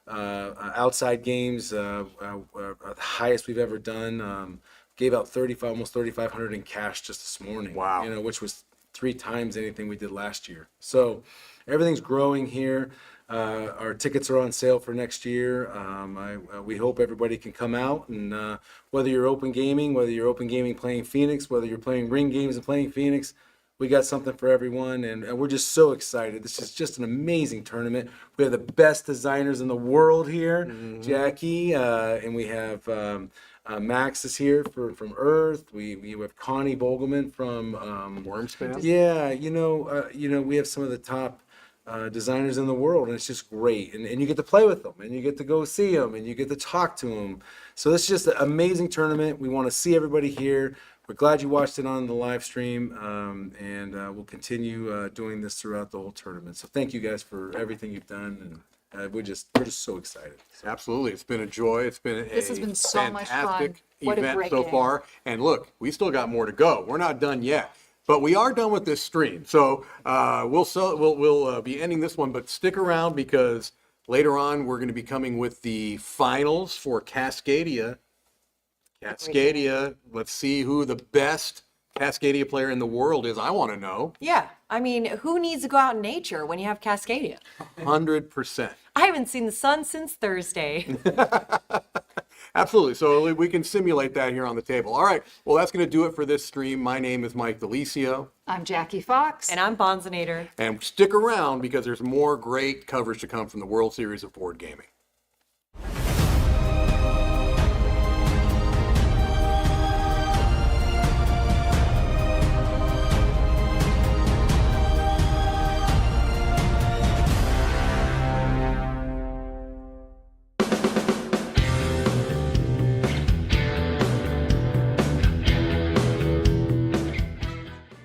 outside games, are the highest we've ever done. gave out almost 3,500 in cash just this morning. Wow. You know, which was 3 times anything we did last year. So everything's growing here. Our tickets are on sale for next year. We hope everybody can come out, and whether you're open gaming playing Phoenix, whether you're playing ring games and playing Phoenix, we got something for everyone, and we're just so excited. This is just an amazing tournament. We have the best designers in the world here, Jackie, and we have Max is here from Earth. We have Connie Vogelman from Wormspan. Yeah, we have some of the top designers in the world, and it's just great. And you get to play with them, and you get to go see them, and you get to talk to them. So it's just an amazing tournament. We want to see everybody here. We're glad you watched it on the live stream, and we'll continue doing this throughout the whole tournament. So thank you guys for everything you've done, and we're just so excited. Absolutely, it's been a joy. It's been This has been so much fun. fantastic What a event great so game. far. And look, we still got more to go. We're not done yet. But we are done with this stream, so we'll be ending this one. But stick around, because later on we're going to be coming with the finals for Cascadia. Let's see who the best Cascadia player in the world is. I want to know. Yeah, I mean, who needs to go out in nature when you have Cascadia? 100%. I haven't seen the sun since Thursday. Absolutely. So we can simulate that here on the table. All right. Well, that's going to do it for this stream. My name is Mike DiLisio. I'm Jackie Fox. And I'm Banzanator. And stick around, because there's more great coverage to come from the World Series of Board Gaming.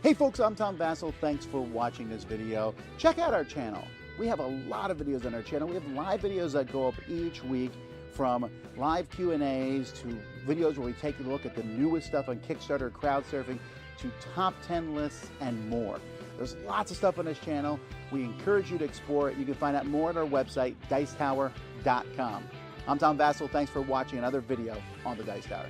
Hey folks, I'm Tom Vassell. Thanks for watching this video. Check out our channel. We have a lot of videos on our channel. We have live videos that go up each week, from live Q&As to videos where we take a look at the newest stuff on Kickstarter, crowdsurfing, to top 10 lists and more. There's lots of stuff on this channel. We encourage you to explore it. You can find out more at our website, dicetower.com. I'm Tom Vassell. Thanks for watching another video on the Dice Tower.